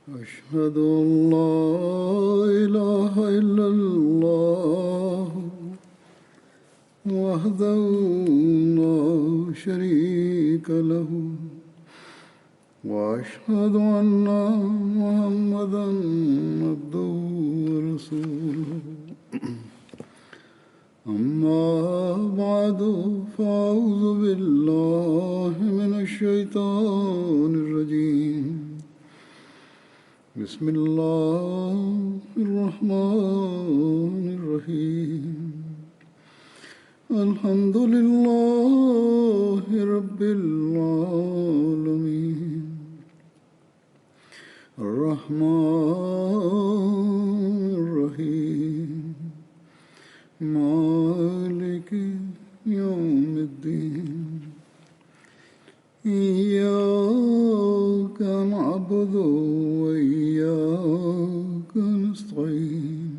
أشهد أن لا إله إلا الله وحده لا شريك له وأشهد أن محمدا عبده ورسوله أما بعد فأعوذ بالله من الشيطان الرجيم بسم الله الرحمن الرحيم الحمد لله رب العالمين الرحمن الرحيم مالك يوم الدين إياك نعبد وإياك نستعين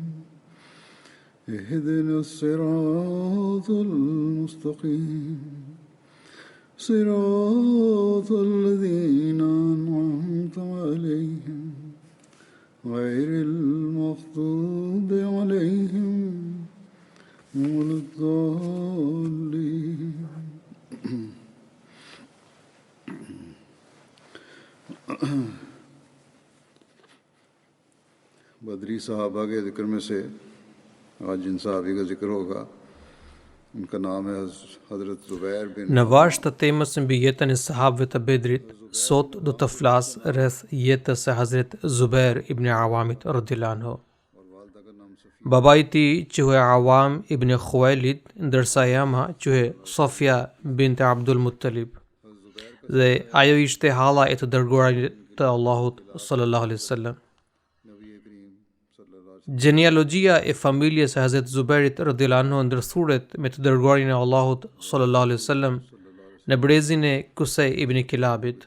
اهدنا الصراط المستقيم صراط الذين أنعمت عليهم غير المغضوب عليهم ولا الضالين बदरी साहबा के ज़िक्र में से आज जिन साहबी का जिक्र होगा उनका नाम है हज़रत ज़ुबैर बिन Në varg të temës mbi jetën e sahabëve të Bedrit, sot do të flas rreth jetës së Hazret Zubair ibn Awamit radhiyallahu anhu. Baba I tij quhej Awam ibn Khuwailid, ndërsa jama quhej Sofia bint Abdul Muttalib. Dhe ajo ishte halla e të dërguarit të Allahut sallallahu alaihi wasallam. Genealogjia e familjes së Hazret Zubairit radhiyallahu anhu ndërthuret me të dërguarin e Allahut sallallahu alaihi wasallam në brezin e Kusej ibn Kilabit.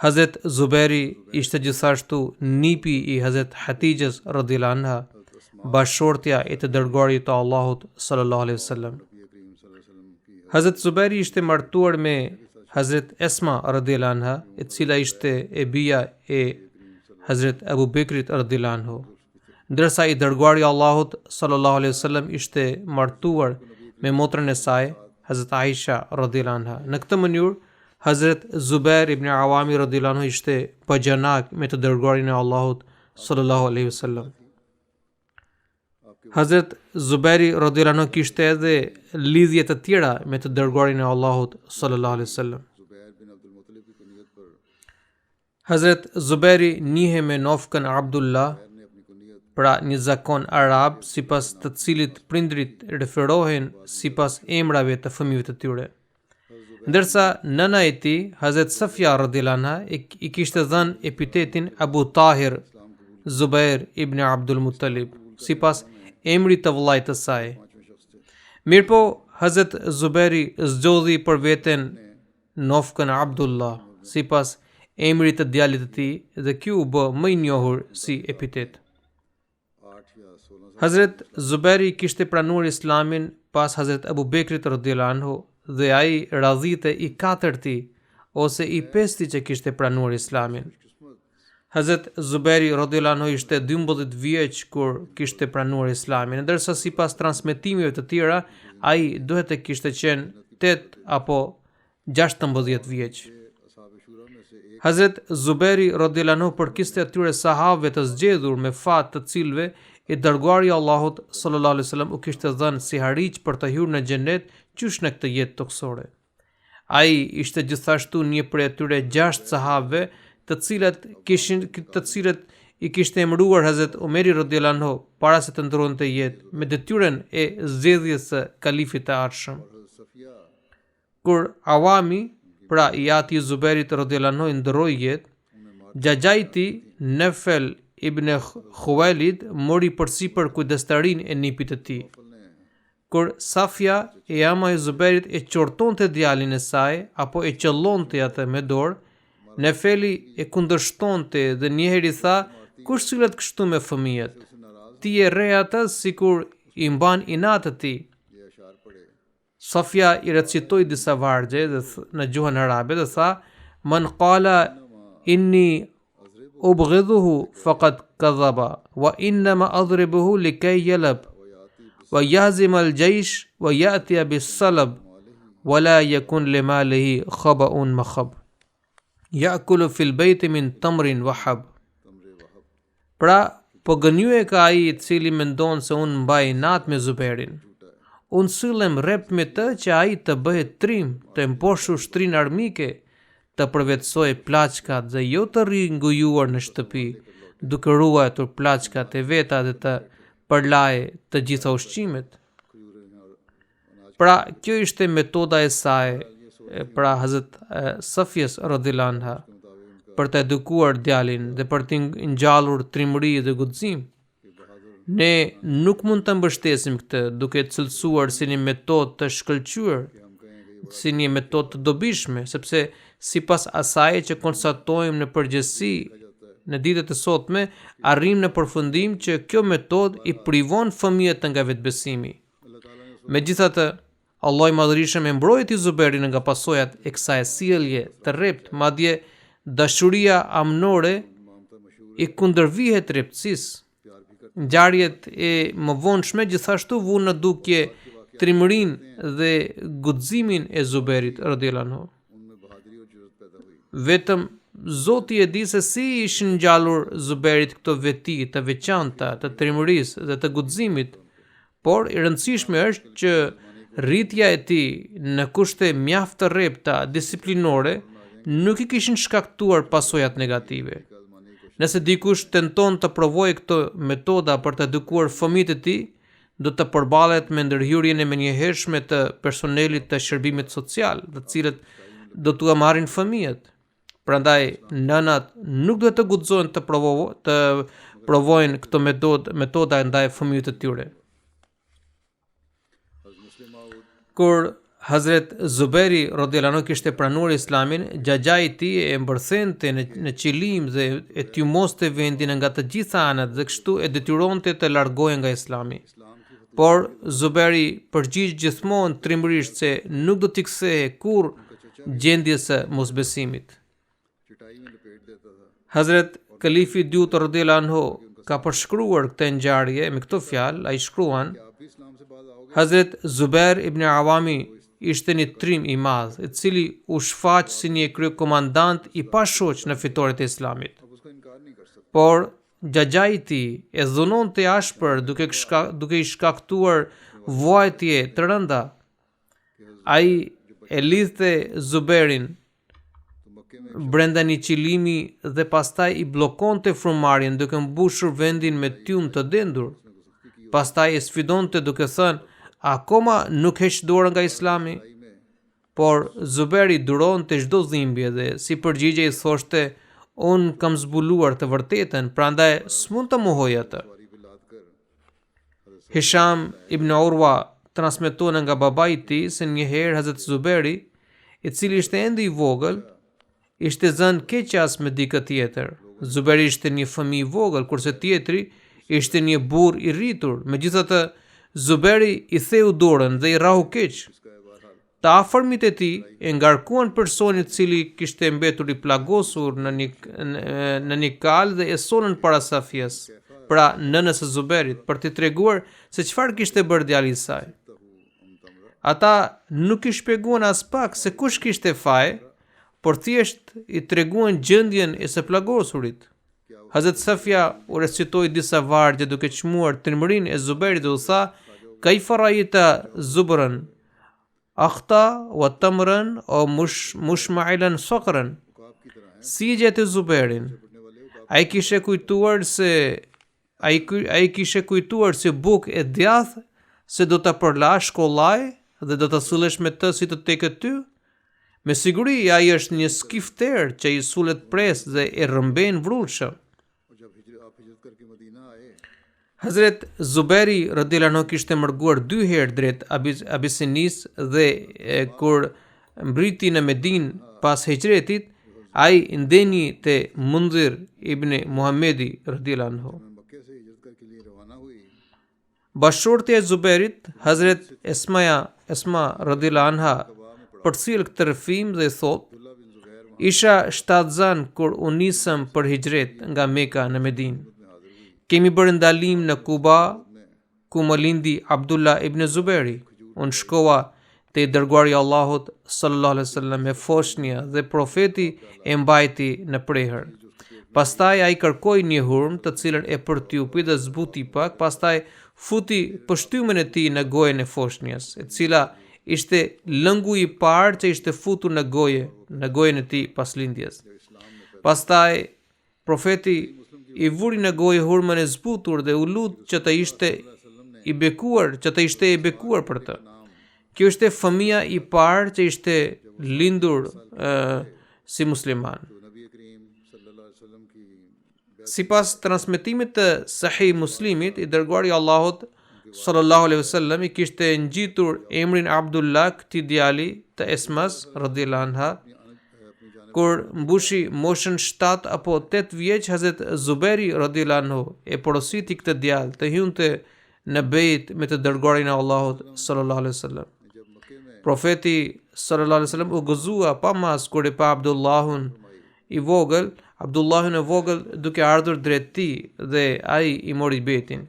Hazret Zubairi ishte gjithashtu nipi I Hazret Hatijes radhiyallahu anha, bashortja e të dërguarit të Allahut sallallahu alaihi wasallam. Hazret Zubairi ishte martuar me Hazret Esma radhiyallahu anha, e cila ishte e bija e Hazret Abu Bekrit radhiyallahu anhu. Ndërsa I dërguari I Allahut sallallahu alaihi wasallam ishte martuar me motrën e saj, Hazrat Aisha radhiyallahu anha. Në këtë mënyrë, Hazrat Zubair ibn Awami radhiyallahu anhu ishte bajanak me të dërguarin e Allahut sallallahu alaihi wasallam. Hazrat Zubairi radhiyallahu anhu kishte edhe lidhje të tjera me të dërguarin e Allahut sallallahu alaihi wasallam. Hazrat Zubairi njihe me nofkën Abdullah, pra një zakon arab sipas të cilit prindrit referohen sipas emrave të fëmijëve të tyre. Ndërsa nëna e tij, Hazrat Safia radhiyallahu anha, I kishte dhënë epitetin Abu Tahir Zubair ibn Abdul Muttalib, sipas emrit të vllait të saj. Mirpo Hazrat Zubairi zgjodhi për veten nofkën Abdullah, sipas emrit të djalit të tij, dhe ky u bë më I njohur si epitet. Hazret Zubairi kishte pranuar Islamin pas Hazret Abu Bekrit radhiyallahu anhu dhe ai radhite I katërti ose I pesti që kishte pranuar Islamin. Hazret Zubairi radhiyallahu anhu ishte 12 vjeç kur kishte pranuar Islamin, ndërsa sipas transmetimeve të tjera ai duhet të kishte qenë 8 apo 16 vjeç. Hazret Zubairi radhiyallahu anhu përkiste atyre sahabëve të zgjedhur me fat të cilëve I dërguari I Allahut sallallahu alaihi wasallam u kishte dhënë si hariq për të hyrë në xhenet qysh në këtë jetë toksore. Ai ishte gjithashtu një prej atyre 6 sahabëve të cilët I kishte emëruar Hazret Omeri radhiyallahu anhu para se të ndronte jetë me detyrën e zgjedhjes së kalifit të ardhshëm. Kur Awami, pra I ati Zubairit radhiyallahu anhu ndroi jetë, xhaxhai I tij Nefel ibn Khuwailid mori përsipër kujdestarin e nipit të tij. Kur Safia e ama e Zubairit e qortonte djalin e saj apo e qëllonte atë me dorë, Nefeli e kundërshtonte dhe njëherë I tha: "Kush sillet kështu me fëmijët? Ti e rre atë sikur I mban inat të tij." Safia I recitoi disa vargje në gjuhën arabe dhe tha: "Man qala inni उबग़िदुहु फ़क़द कज़्ज़ब व इन्नमा अज़रिबुहु लिकै यलब व यहज़िमल जैश व यातिया बिस्सलब वला यकुन लिमालिही ख़बउन मख़ब याकुलु फ़िल बैति मिन तमरिन वहब. Pra po gënjue ka ai I cili mendon se unë mbaj natë me Zubairin. Unë sillem rrept me të që ai të bëhet trim, të mposhu shtrinë armike, të përvetësoj plaçkat dhe jo të rri ngujuar në shtëpi, duke ruajtur plaçkat e veta dhe të përlaje të gjitha ushqimet. Pra kjo ishte metoda e saj, pra Hazrat Safiyes radhiyallahu anha, për të edukuar djalin dhe për të ngjallur trimëri dhe guxim. Ne nuk mund të mbështesim këtë duke cilësuar si një metodë të shkëlqyer, si një metodë të dobishme, sepse sipas asaj që konstatojmë në përgjithësi në ditët e sotme, arrim në përfundim që kjo metodë I privon fëmijët nga vetbesimi. Megjithatë, Allah I Madhërisëm e mbrojti Zubairin nga pasojat e kësaj sjellje të rrept, madje dashuria amnore I kundërvihet rreptësisë. Ngjarjet e mëvonshme gjithashtu vuan në dukje trimërinë dhe guximin e Zubairit radhiyallahu anhu. Vetëm Zoti e di se si ishin ngjallur Zubairit këto veti të veçanta të trimërisë dhe të guximit, por e rëndësishme është që rritja e tij në kushte mjaft të rrepta disiplinore nuk I kishin shkaktuar pasojat negative. Nëse dikush tenton të provojë këto metoda për të edukuar fëmijët e tij, do të përballet me ndërhyrjen e menjëhershme të personelit të shërbimit social, të cilët do t'u marrin fëmijët. Prandaj nënat nuk duhet të guxojnë të provojnë këto metoda ndaj fëmijëve të tyre. Kur Hazret Zubairi radhiyallahu anhu kishte pranuar Islamin, xhaxhai I tij e mbërthente në qilim dhe e tymoste vendin nga të gjitha anët dhe kështu e detyronte të largohej nga Islami. Por Zubairi përgjigj gjithmonë trimërisht se nuk do t'i kthehej kurrë gjendjes së mosbesimit. Hazret Kalifi II radhiyallahu anhu ka përshkruar këtë ngjarje me këto fjalë. Ai shkruan: Hazret Zubair ibn Awami ishte një trim I madh, I cili u shfaq si një kryekomandant I pashoq në fitoret e Islamit. Por xhaxhai I tij e dhunonte ashpër duke I shkaktuar vuajtje të rënda. Ai e lidhte Zubairin brenda një qilimi dhe pastaj I bllokonte frymëmarrjen duke mbushur vendin me tymë të dendur. Pastaj e sfidonte duke thënë: akoma nuk heq dorën nga Islami? Por Zubairi duronte çdo dhimbje dhe si përgjigje I thoshte: unë kam zbuluar të vërtetën, prandaj s'mund të mohoj atë. Hisham ibn Urwa transmeton nga babai I tij se një herë Hazrat Zubairi, I cili ishte ende I vogël, ishte zënë keqas me dikë tjetër. Zubairi ishte një fëmijë I vogël, kurse tjetri ishte një burr I rritur. Megjithatë, Zubairi I theu dorën dhe I rahu keq. Të afërmit e tij e ngarkuan personin I cili kishte mbetur I plagosur në një kal dhe e sonën para Safies, pra nënës së Zubairit, për t'i treguar se çfarë kishte bërë djali I saj. Ata nuk I shpjeguan as pak se kush kishte faj, por thjesht I treguan gjendjen e së plagosurit. Hazrat Safia u recitoi disa vargje duke çmuar trimërinë e Zubairit dhe u tha: kaifa ra'aita Zubran akhta wa tamran o mushma'ilan saqran. Si gjete Zubairin? Ai kishte kujtuar se buk e djath se do ta përlash kollaj dhe do ta sillesh me të si të tekët ty? Me siguri ai është një skifter që I sulet pres dhe e rrëmben vrullshëm. Hazret Zubairi radhiyallahu anhu kishte mërguar 2 herë drejt Abisinis dhe kur mbriti në Medinë pas hijretit, ai ndeni te Mundhir ibn Muhammedi radhiyallahu anhu. Bashortja e Zubairit, Hazret Esma radhiyallahu anha, përcjell këtë rrëfim dhe thot: Isha 7 zan kur u nisëm për hijret nga Meka në Medinë. Kemi bërë ndalim në Kuba, ku më lindi Abdullah ibn Zuberi. Unë shkova te i dërguari i Allahut sallallahu alaihi wasallam me foshnjë dhe profeti e mbajti në prehër. Pastaj ai kërkoi një hurmë të cilën e përtyupi dhe zbuti pak, pastaj futi pështymën e tij në gojën e foshnjës, e cila ishte lëngu i parë që ishte futur në gojën e tij pas lindjes. Pastaj profeti i vuri në gojë hurmën e zbutur dhe u lut që të ishte i bekuar për të. Kjo ishte fëmia i parë që ishte lindur si musliman. Sipas transmetimit të Sahih Muslimit, i dërguari i Allahut sallallahu alaihi wasallam i kishte ngjitur emrin Abdullah këtij djali të Esmas radhiyallahu anha. Kur mbushi moshën 7 apo 8 vjeç, Hazret Zuberi radhiyallahu anhu e porositi këtë djalë të hynte në bejt me të dërguarin e Allahut sallallahu alaihi wasallam. Profeti sallallahu alaihi wasallam u gëzua pa mas kur e pa Abdullahun e vogël duke ardhur drejt tij dhe ai i mori betin.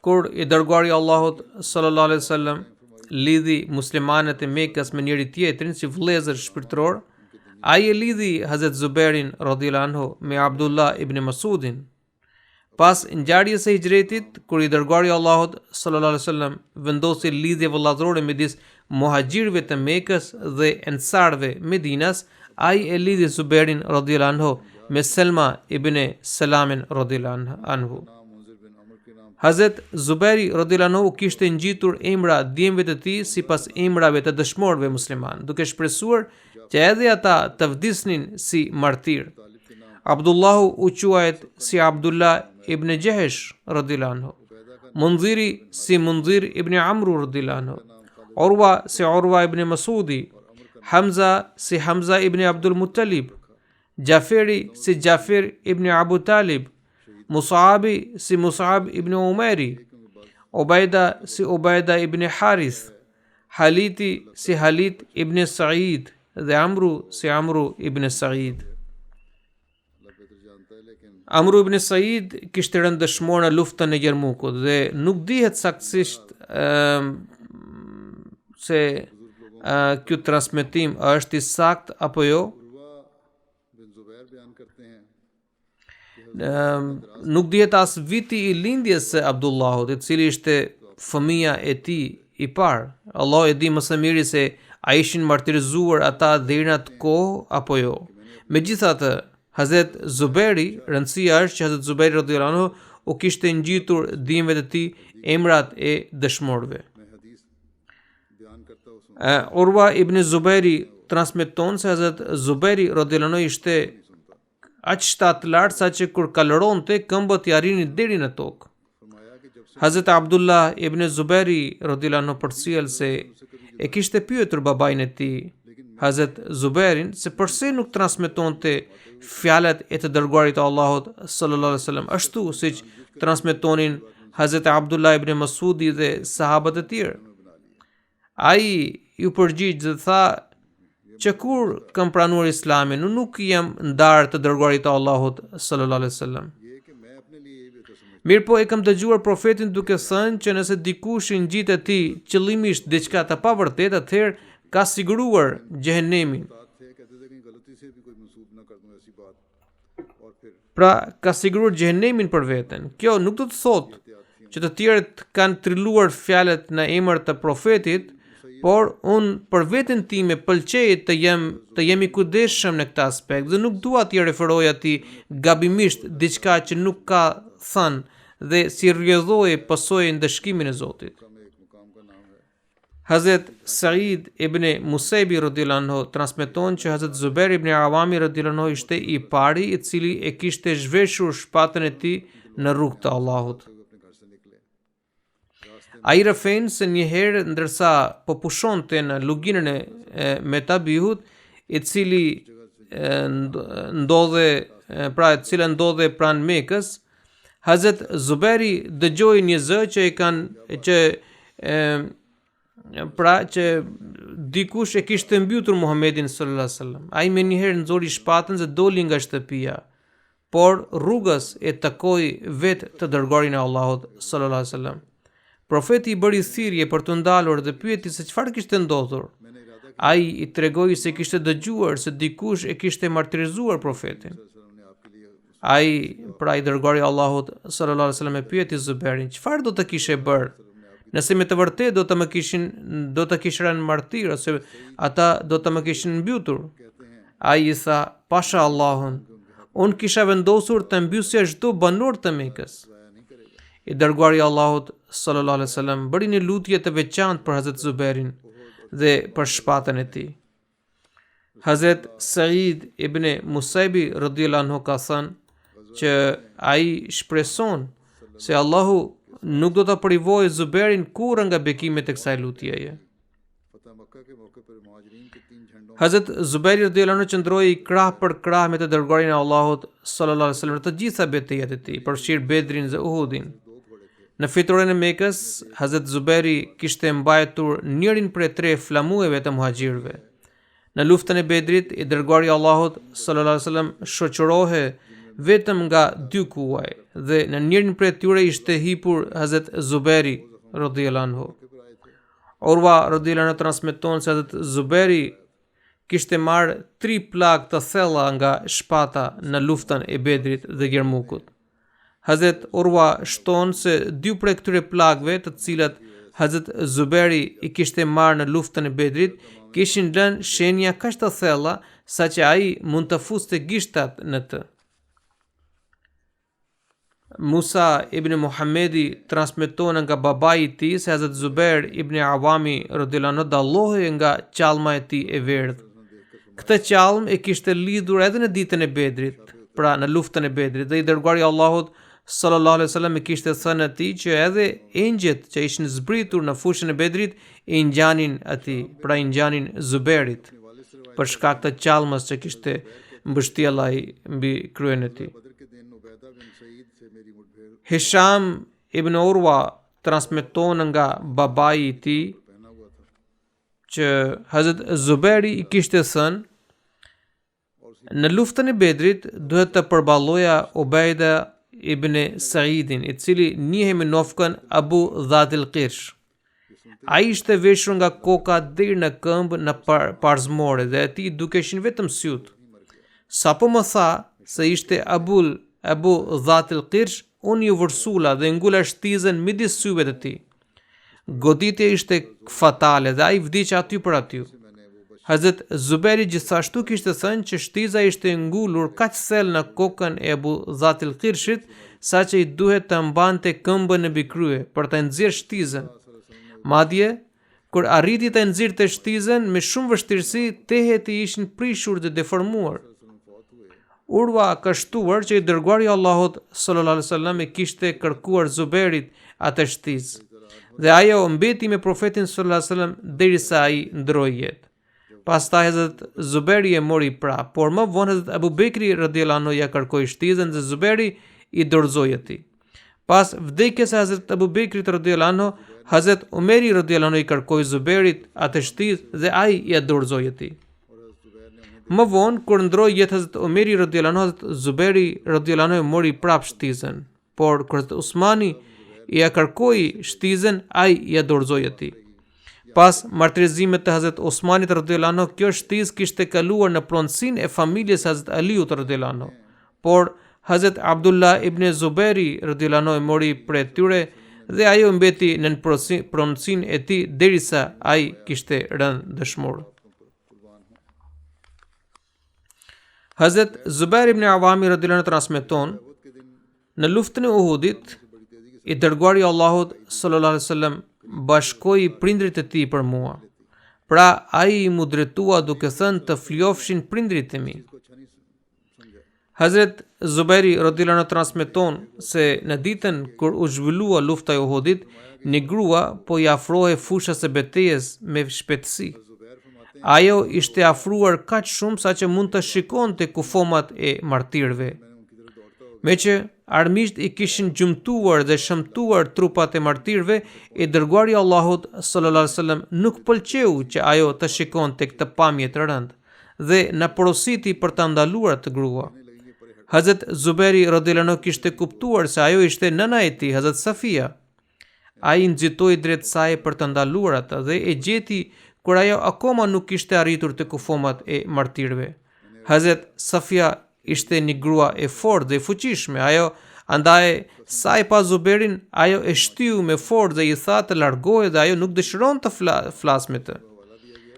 Kur i dërguari i Allahut sallallahu alaihi wasallam lidhi muslimanët e Mekës me njëri tjetrin si vëllezër shpirtëror, ai e lidhi Hazret Zuberin radhiyallahu anhu me Abdullah ibn Masudin. Pas ngjarjes së hijretit, kur i dërguari i Allahut sallallahu alaihi wasallam vendosi lidhje vëllazërore midis muhaxhirëve të Mekës dhe ensarëve Medinas, ai e lidhi Zuberin radhiyallahu anhu me Selma ibn Salamin radhiyallahu anhu. Hazret Zuberi radhiyallahu anhu kishte ngjitur emra djemve të tij sipas emrave të dëshmorëve musliman, duke shpresuar që edhe ata të vdisnin si martir. Abdullahu u quajt si Abdullah ibn Jahesh radhiyallahu anhu, Mundhiri si Mundhir ibn Amru radhiyallahu anhu, Urwa si Urwa ibn Masudi, Hamza si Hamza ibn Abdul Muttalib, Jaferi si Jafir ibn Abu Talib, Mus'abi si Mus'ab ibn Umeri, Ubaida si Ubaida ibn Harith, Haliti si Halit ibn Sa'id dhe Amru si Amru ibn Sa'id. Amru ibn Sa'id kishte rënë dëshmor në luftën e Jermukut dhe nuk dihet saktësisht se ky transmetim është i saktë apo jo. Nuk dihet as viti i lindjes së Abdullahut, i cili ishte fëmia e tij i parë. Allah e di më së miri se a ishin martirizuar ata deri në atë kohë apo jo. Megjithatë, Hazret Zuberi, rëndësia është që Hazret Zuberi radhiyallahu anhu u kishte ngjitur djemve të tij emrat e dëshmorëve. Urwa ibn Zuberi transmeton se Hazret Zuberi radhiyallahu anhu ishte aq shtat lart sa që kur kaloronte këmbët i arrinin deri në tokë. Hazret Abdullah ibn Zuberi radhiyallahu anhu përcjell se e kishte pyetur babain e tij, Hazret Zuberin, se pse nuk transmetonte fjalët e të dërguarit të Allahut sallallahu alaihi wasallam ashtu siç transmetonin Hazret Abdullah ibn Masudi dhe sahabët e tjerë. Ai ju përgjigj dhe tha që kur kam pranuar Islamin, nuk jam ndarë të dërguarit të Allahut sallallahu alaihi wasallam. Mirë po e kam dëgjuar profetin duke thënë që nëse dikush i ngjit atij qëllimisht diçka të pavërtetë, atëherë ka siguruar xhehenemin. Pra ka siguruar xhehenemin për veten. Kjo nuk do të thotë që të tjerët kanë trilluar fjalët në emër të profetit, por unë për veten time pëlqej të jem i kujdesshëm në këtë aspekt dhe nuk dua t'i referoj atij gabimisht diçka që nuk ka thënë dhe si rrjedhoi pasojë ndëshkimin e Zotit. Hazret Sa'id ibn Musaibi radhiyallahu anhu transmeton që Hazret Zubair ibn Awami radhiyallahu anhu ishte i pari i cili e kishte zhveshur shpatën e tij në rrugt të Allahut. Ai rëfen se një herë ndërsa po pushonte në luginën e Metabihut, e cila ndodhe pranë Mekës, Hazret Zuberi dëgjoi një zë që pra që dikush e kishte mbytur Muhammedin sallallahu alaihi wasallam. Ai më njëherë nxori shpatën dhe doli nga shtëpia, por rrugës e takoi vetë të dërguarin e Allahut sallallahu alaihi wasallam. Profeti i bëri thirrje për të ndalur dhe pyeti se çfarë kishte ndodhur. Ai i tregoi se kishte dëgjuar se dikush e kishte martirizuar profetin. Ai, pra i dërguari i Allahut sallallahu alaihi wasallam, e pyeti Zubairin, çfarë do të kishe bërë? Nëse me të vërtetë do të kishte martir ose ata do të më kishin mbytur. Ai i tha, pasha Allahun, unë kisha vendosur të mbysja çdo banor të Mekës. I dërguari i Allahut sallallahu alaihi wasallam bëri një lutje të veçantë për Hazrat Zubairin dhe për shpatën e tij. Hazrat Said ibn Musaibi radhiyallahu anhu ka thënë që ai shpreson se Allahu nuk do të privojë Zubairin kurrë nga bekimet e kësaj lutjeje. Hazrat Zubairi radhiyallahu anhu qëndroi krah për krah me të dërguarin e Allahut sallallahu alaihi wasallam në të gjitha betejat e tij, përfshirë Bedrin dhe Uhudin. Në fitoren e Mekës, Hazrat Zubairi kishte mbajtur njërin prej 3 flamueve të muhaxhirëve. Në luftën e Bedrit, i dërguari i Allahut sallallahu alaihi wasallam shoqërohej vetëm nga 2 kuaj dhe në njërin prej tyre ishte hipur Hazrat Zubairi radhiyallahu anhu. Urwa radhiyallahu anhu transmeton se Hazrat Zubairi kishte marrë 3 plagë të thella nga shpata në luftën e Bedrit dhe Jermukut. Hazrat Urwa shton se 2 prej këtyre plagëve, të cilat Hazrat Zubairi i kishte marrë në luftën e Bedrit, kishin lënë shenja kaq të thella saqë ai mund të fuste gishtat në të. Musa ibn Muhammedi transmeton nga babai i tij se Hazrat Zubair ibn Awami radhiyallahu anhu dallohej nga qallma e tij e verdhë. Këtë qallm e kishte lidhur edhe në ditën e Bedrit, pra në luftën e Bedrit, dhe i dërguari i Allahut sallallahu alaihi wasallam e kishte thënë atij që edhe engjëjt që ishin zbritur në fushën e Bedrit i ngjanin atij, pra i ngjanin Zubairit, për shkak të qallmës që kishte mbështjellaj mbi kryen e tij. Hisham ibn Urwa transmeton nga babai i tij që Hazrat Zubairi i kishte thënë, në luftën e Bedrit duhet të përballoja Ubaida ibn Saidin, i cili njihej me nofkën Abu Dhatil Qirsh. Ai ishte veshur nga koka deri në këmbë në parzmore dhe atij dukeshin vetëm syt. Sapo më tha se ishte Abu Dhatil Qirsh, unë ju vërsula dhe ngula shtizën midis syve të tij. Goditja ishte fatale dhe ai vdiq aty për aty. Hazrat Zubairi gjithashtu kishte thënë që shtiza ishte ngulur kaq thellë në kokën e Abu Dhatil Qirshit saqë i duhet të mbante këmbën në bikrye për të nxjerrë shtizën. Madje kur arriti të nxirrte shtizën me shumë vështirësi, tehet i ishin prishur dhe deformuar. Urwa ka shtuar që i dërguari i Allahut sallallahu alaihi wasallam e kishte kërkuar Zubairit atë shtizë dhe ajo mbeti me profetin sallallahu alaihi wasallam derisa ai ndroi jetë. Pastaj Hazrat Zubairi e mori prap, por më vonë Hazrat Abu Bekri radhiyallahu anhu ja kërkoi shtizën dhe Zubairi i dorëzoi atij. Pas vdekjes së Hazrat Abu Bekrit radhiyallahu anhu, Hazrat Umeri radhiyallahu anhu i kërkoi Zubairit atë shtizë dhe ai ja dorëzoi atij. Më vonë, kur ndroi jetë Hazrat Umeri radhiyallahu anhu, Hazrat Zubairi radhiyallahu anhu mori prap shtizën, por kur Hazrat Usmani ja kërkoi shtizën, ai ja dorëzoi atij. Pas martirizimit të Hazrat Osmanit radhiyallahu anhu, kjo shtizë kishte kaluar në pronësinë e familjes Hazrat Aliut radhiyallahu anhu, por Hazrat Abdullah ibn Zubairi radhiyallahu anhu mori prej tyre dhe ajo mbeti në pronësinë e tij derisa ai kishte rënë dëshmor. Hazrat Zubair ibn Awami radhiyallahu anhu transmeton, në luftën e Uhudit, i dërguari i Allahut sallallahu alaihi wasallam bashkoi prindrit e tij për mua. Pra ai mu drejtua duke thënë të fljofshin prindrit e mi. Hazrat Zubairi radhiyallahu anhu transmeton se në ditën kur u zhvillua lufta e Uhudit, një grua po i afrohej fushës së betejës me shpejtësi. Ajo ishte afruar kaq shumë sa që mund të shikonte kufomat e martirëve. Me që armiqt i kishin gjumtuar dhe shëmtuar trupat e martirëve, i dërguari i Allahut sallallahu alaihi wasallam nuk pëlqeu që ajo të shikonte këtë pamje të rëndë dhe na porositi për ta ndaluar të grua. Hazrat Zuberi radhiyallahu anhu kishte kuptuar se ajo ishte nëna e tij, Hazrat Safia. Ai nxitoi drejt saj për të ndaluar atë dhe e gjeti kur ajo akoma nuk kishte arritur të kufomat e martirëve. Hazrat Safia ishte një grua e fortë dhe e fuqishme. Ajo andaj sa i pa Zuberin, ajo e shtyu me fortë dhe i tha të largohej dhe ajo nuk dëshiron të flas me të.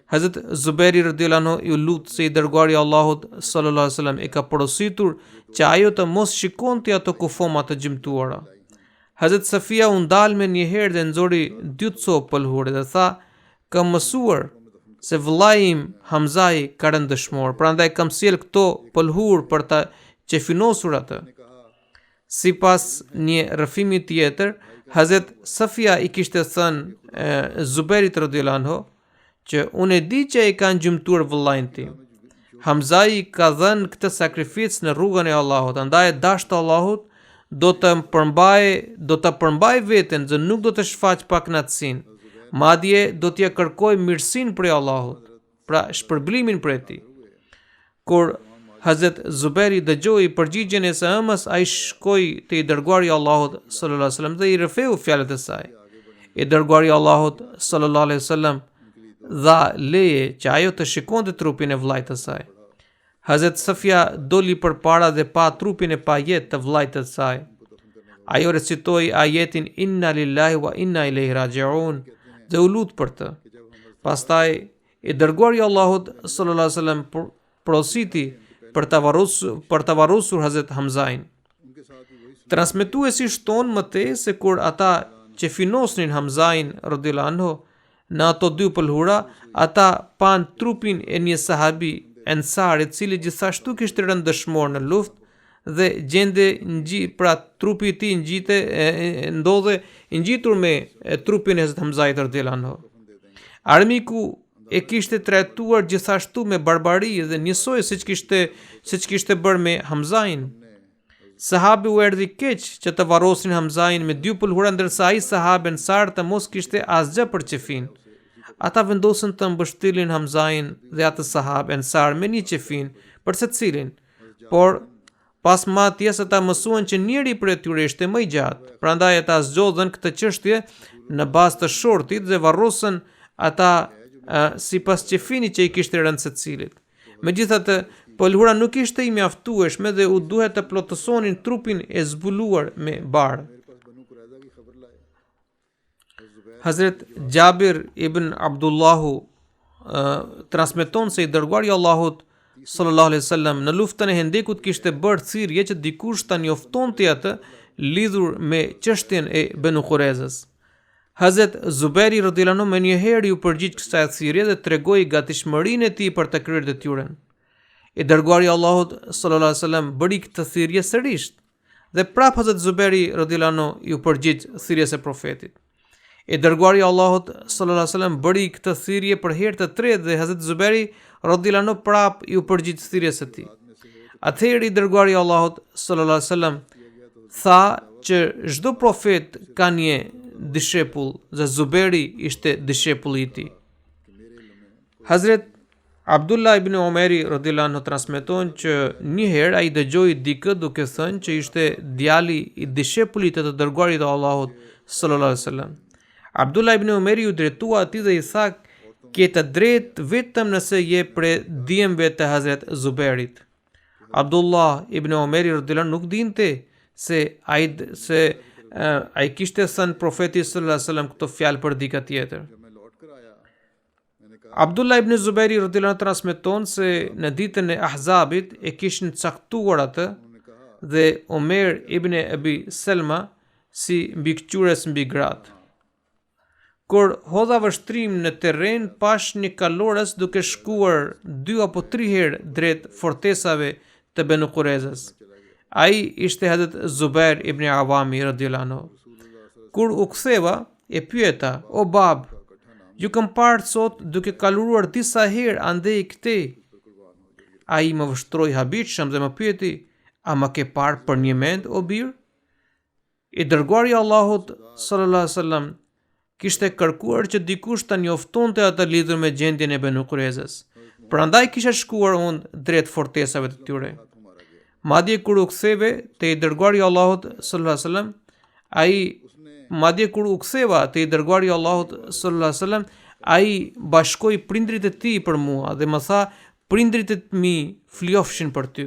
Hazrat Zuberi radhiyallahu anhu i lut se i dërguari i Allahut sallallahu alaihi wasallam e ka porositur që ajo të mos shikonte ato kufoma të gjymtuara. Hazrat Safia u ndal me një herë dhe nxori 2 copë pëlhure dhe tha: "Kam mësuar se vllai im Hamzai ka rënë dëshmor, prandaj kam sjell këto pëlhur për ta qefinosur atë." Sipas një rrëfimi tjetër, Hazrat Safia i kishte thënë Zuberit radhiyallahu anhu që unë e di që ai ka gjymtuar vllain tim. Hamzai ka dhënë këtë sakrificë në rrugën e Allahut, andaj dashtë Allahut do të përmbaj veten dhe nuk do të shfaq pa kënaqësinë. Madje do t'ja kërkoj mirësinë prej Allahut, pra shpërblimin prej tij. Kur Hazrat Zuberi dëgjoi përgjigjen e së ëmës, ai shkoi te i dërguari i Allahut sallallahu alaihi wasallam dhe i rrëfeu fjalët e saj. I dërguari i Allahut sallallahu alaihi wasallam dha leje që ajo të shikonte trupin e vllait të saj. Hazrat Safia doli përpara dhe pa trupin e pajet të vllait të saj. Ajo recitoi ajetin Inna lillahi wa inna ilaihi raji'un dhe u lut për të. Pastaj i dërguari i Allahut sallallahu alaihi wasallam porositi për ta varrosur Hazrat Hamzain. Transmetuesi shton më tej se kur ata qefinosnin Hamzain radhiyallahu anhu në ato 2 pëlhura, ata pan trupin e një sahabi ensar i cili gjithashtu kishte rënë dëshmor në luftë dhe gjende pra trupi i tij ndodhe i ngjitur me trupin e Hazrat Hamzait radhiyallahu anhu. Armiku e kishte trajtuar gjithashtu me barbari dhe njësoj siç kishte bërë me Hamzain. Sahabi u erdhi keq që të varrosin Hamzain me 2 pëlhura, ndërsa ai sahabe ensar të mos kishte asgjë për qefin. Ata vendosën të mbështillin Hamzain dhe atë sahabe ensar me një qefin për secilin, por pas matjes ata mësuan që njëri prej tyre ishte më i gjatë, prandaj ata zgjodhen këtë çështje në bazë të shortit dhe varrosën ata sipas qefinit që i kishte rënë secilit. Megjithatë, pëlhura nuk ishte i mjaftueshme dhe u duhet të plotësonin trupin e zbuluar me barë. Hazrat Jabir ibn Abdullahu transmeton se i dërguari i Allahut sallallahu alaihi wasallam në luftën e Hendekut kishte bërë thirrje që dikush ta njoftonte atë lidhur me çështjen e Banu Qurezës. Hazrat Zuberi radhiyallahu anhu më njëherë u përgjigj kësaj thirrje dhe tregoi gatishmërinë e tij për të kryer detyrën. I dërguari i Allahut sallallahu alaihi wasallam bëri këtë thirrje sërish dhe prapë Hazrat Zuberi radhiyallahu anhu u përgjigj thirrjes së profetit. I dërguari i Allahut sallallahu alaihi wasallam bëri këtë thirrje për herë të tretë dhe Hazrat Zuberi radhiyallahu anhu prapë u përgjigj thirrjes së tij. Atëherë i dërguari i Allahut sallallahu alaihi wasallam tha që çdo profet ka një dishepull dhe Zuberi ishte dishepulli i tij. Hazrat Abdullah ibn Omeri radhiyallahu anhu transmeton që një herë ai dëgjoi dikë duke thënë që ishte djali i dishepullit të dërguarit të Allahut sallallahu alaihi wasallam. Abdullah ibn Omeri u drejtua atij dhe i tha: "Ke të drejtë vetëm nëse je prej dijemve të Hazrat Zuberit." Abdullah ibn Omeri radhiyallahu anhu nuk dinte se ai kishte thënë profetit sallallahu alaihi wasallam këto fjalë për dikë tjetër. Abdullah ibn Zuberi radhiyallahu anhu transmeton se në ditën e Ahzabit e kishin caktuar atë dhe Omer ibn Abi Selma si mbikëqyrës mbi gratë. Kur hodha vështrim në terren, pash një kalores duke shkuar 2 apo 3 herë drejt fortesave të Banu Qurezës. Ai ishte Hazrat Zubair ibn Awami radhiyallahu anhu. Kur u ktheva, e pyeta: "O bab, ju kam parë sot duke kaluar disa herë andej këtej." Ai më vështroi habitshëm dhe më pyeti: ama ke parë për një mend o birë? I dërguari i Allahut sallallahu alaihi wasallam kishte kërkuar që dikush ta njoftonte atë lidhur me gjendjen e Banu Qurayzës. Prandaj kisha shkuar unë drejt fortesave të tyre. Madje kur u ktheve te i dërguari i Allahut sallallahu alaihi wasallam, ai bashkoi prindrit e tij për mua dhe më tha, prindrit e mi fliofshin për ty.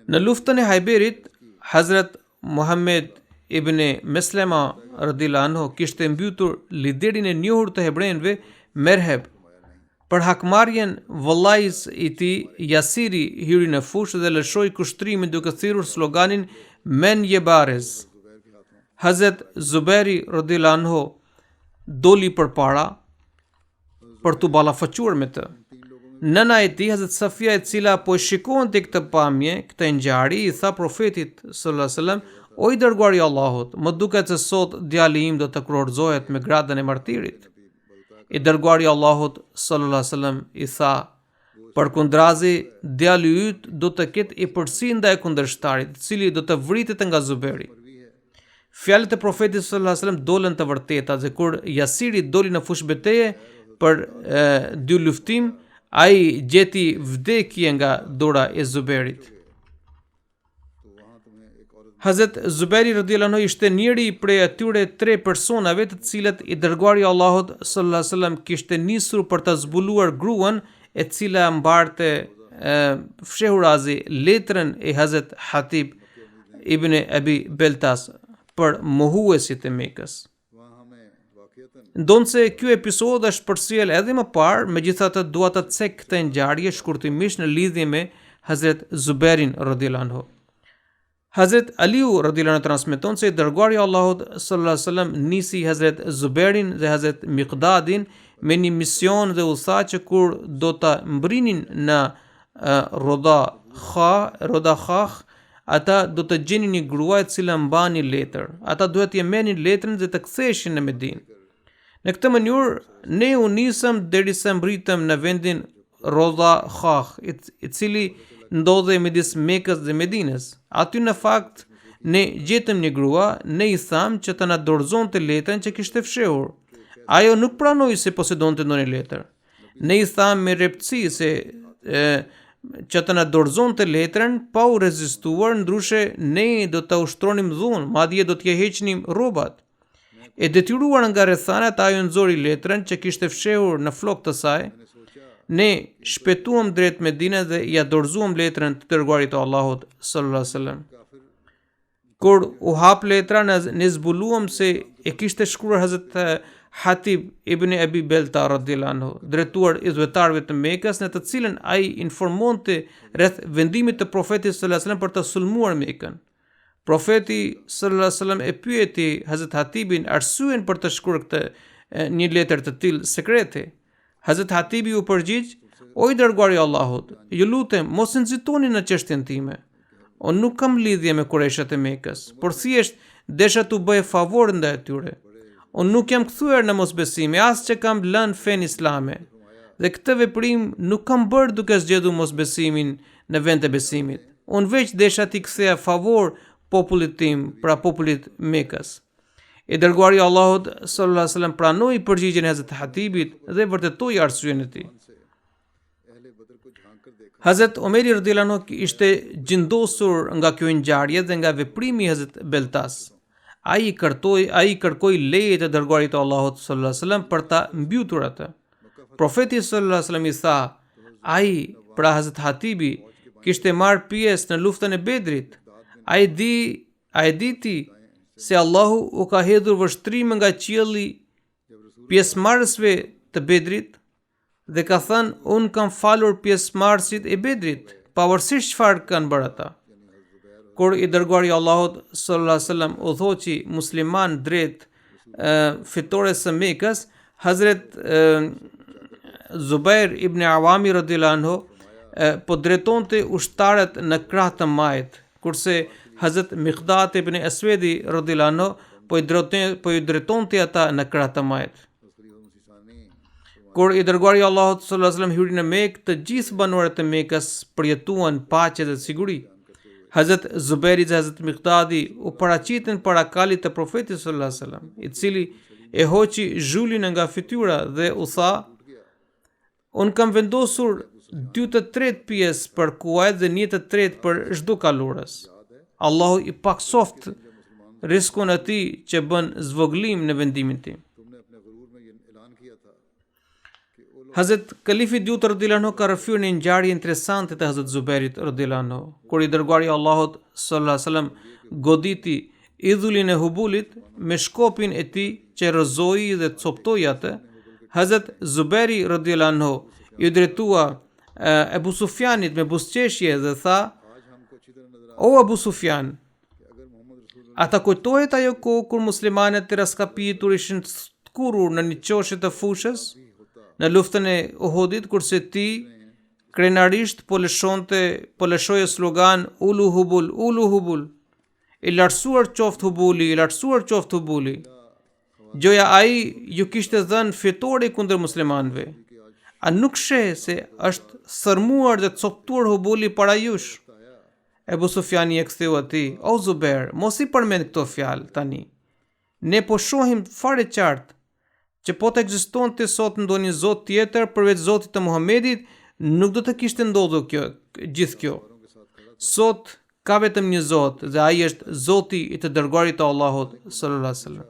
Në luftën e Hajberit, Hazrat Muhammed ibn Meslema radhiyallahu anhu kishte mbytur liderin e njohur të hebrejve Merheb për hakmarrjen. Vëllais i tij Yasiri hyri në fushë dhe lëshoi kushtrimin duke thirrur sloganin Men Yebarez. Hazrat Zuberi radhiyallahu anhu doli përpara për t'u ballafaquar me të. Nëna e tij, Hazrat Safia, e cila po e shikonte këtë pamje, këtë ngjarje, i tha profetit sallallahu alaihi wasallam: "O i dërguari i Allahut, më duket se sot djali im do të kurorzohet me gradën e martirit." I dërguari i Allahut sallallahu alaihi wasallam i tha: "Përkundrazi, djali yt do të ketë i përsi ndaj kundërshtarit, i cili do të vritet nga Zuberi." Fjalët e profetit sallallahu alaihi wasallam dolën të vërteta, dhe kur Yasiri doli në fushë beteje për dy luftim, ai gjeti vdekje nga dora e Zuberit. Hazrat Zuberi radhiyallahu anhu ishte njëri prej atyre 3 personave të cilët i dërguari i Allahut sallallahu alaihi wasallam kishte nisur për të zbuluar gruan e cila mbarte fshehurazi letrën e Hazrat Hatib ibn Abi Beltas për mohuesit e Mekës. Ndonse ky episod është përsëritur edhe më parë, megjithatë dua ta cek këtë ngjarje shkurtimisht në lidhje me Hazrat Zuberin radhiyallahu anhu. Hazrat Aliu radhiyallahu anhu transmeton se i dërguari i Allahut sallallahu alaihi wasallam nisi Hazrat Zuberin dhe Hazrat Miqdadin me një mision dhe u tha që kur do ta mbrinin në Roda Khah, ata do të gjenin një grua e cila mbani letër. Ata duhet t'i merrnin letrën dhe të ktheheshin në Medinë. Në këtë mënyrë, ne u nisëm derisa mbritëm në vendin Roda Khah, i cili ndodhej midis Mekës dhe Medinës. Aty në fakt ne gjetëm një grua, ne i tham që të na dorëzonte letrën që kishte fshehur. Ajo nuk pranoi se posedonte ndonjë letër. Ne i tham me reptësi se që të na dorëzonte letrën pa u rezistuar, ndryshe ne do të ushtronim dhunë, madje do t'ja heqnim rrobat. E detyruar nga rrethanat, ajo nxori letrën që kishte fshehur në flokë të saj. Ne shpëtuam drejt Medinës dhe ja dorëzuam letrën të dërguarit të Allahut sallallahu alaihi wasallam. Kur u hap letra, ne zbuluam se e kishte shkruar Hazrat Hatib ibn Abi Belta radhiyallahu anhu, drejtuar i udhëtarëve të Mekës, në të cilën ai informonte rreth vendimit të profetit sallallahu alaihi wasallam për të sulmuar Mekën. Profeti sallallahu alaihi wasallam e pyeti Hazrat Hatibin arsyeën për të shkruar këtë një letër të tillë sekrete. Hazrat Hatibi u përgjigj: "O i dërguari i Allahut, ju lutem mos nxitoni në çështjen time. Unë nuk kam lidhje me Qurayshët e Mekës, por thjesht desha t'u bëj favor ndaj tyre. Unë nuk jam kthyer në mosbesim, as që kam lënë fen islame. Dhe këtë veprim nuk kam bërë duke zgjedhur mosbesimin në vend të besimit. Unë veç desha t'i ktheja favor popullit tim, pra popullit Mekës." I dërguari i Allahut sallallahu alaihi wasallam pranoi përgjigjen e Hazrat Hatibit dhe vërtetoi arsyeën e tij. Hazrat Omeri radhiyallahu anhu ishte gjendosur nga kjo ngjarje dhe nga veprimi i Hazrat Beltas. Ai kërkoi leje të dërguarit të Allahut sallallahu alaihi wasallam për ta mbytur atë. Profeti sallallahu alaihi wasallam i tha: "Ai, pra Hazrat Hatibi, kishte marrë pjesë në luftën e Bedrit. A e di ti se Allahu u ka hedhur vështrim nga qielli pjesëmarrësve të Bedrit dhe ka thënë: unë kam falur pjesëmarrësit e Bedrit, pavarësisht çfarë kanë bërë ata." Kur i dërguari i Allahut sallallahu alaihi wasallam u thoqi musliman drejt fitores së Mekës, Hazrat Zubair ibn Awami radhiyallahu anhu po drejtonte ushtarët në krah të majt, kurse Hazrat Miqdad ibn Aswedi radhiyallahu anhu po i drejtonte ata në krah të majt. Kur I dërguari I Allahut sallallahu alaihi wasallam hyri në Mekë, të gjithë banorët e Mekës përjetuan paqe dhe siguri. Hazrat Zuberi dhe Hazrat Miqdadi u paraqiten para kalit të Profetit sallallahu alaihi wasallam, I cili e hoqi zhulin nga fytyra dhe u tha: "Unë kam vendosur 2/3 pjesë për kuajt dhe 1/3 për çdo kalorës. Allahu I paksoft riskun atij që bën zvoglim në vendimin tim." Hazrat Kalifi Dyut radhiyallahu anhu ka rrëfyer një ngjarje interesante të Hazrat Zuberit radhiyallahu anhu. Kur I dërguari I Allahut sallallahu alaihi wasallam goditi idhullin e Hubulit me shkopin e tij që rrëzoi dhe coptoi atë, Hazrat Zuberi radhiyallahu anhu I drejtua Ebu Sufjanit me buzëqeshje dhe tha: "O Ebu Sufjan, ata kujtohet ajo kohë kur muslimanët e raskapitur ishin të kurur në një qoshe të fushës në luftën e Uhudit, kurse ti krenarisht po lëshoje slogan Ulu Hubul, Ulu Hubul, I lartësuar qoftë Hubuli, I lartësuar qoftë Hubuli. Gjoja ai ju kishte dhënë fitore kundër muslimanëve. A nuk sheh se është thërmuar dhe coptuar Hubuli para jush?" Ebu Sufjani e ktheu atij: "O Zuber, mos I përmend këto fjalë tani. Ne po shohim fare qartë që po të ekzistonte sot ndonjë zot tjetër përveç Zotit të Muhamedit, nuk do të kishte ndodhur gjithë kjo. Sot ka vetëm një Zot dhe ai është Zoti I të dërguarit të Allahut sallallahu alaihi wasallam."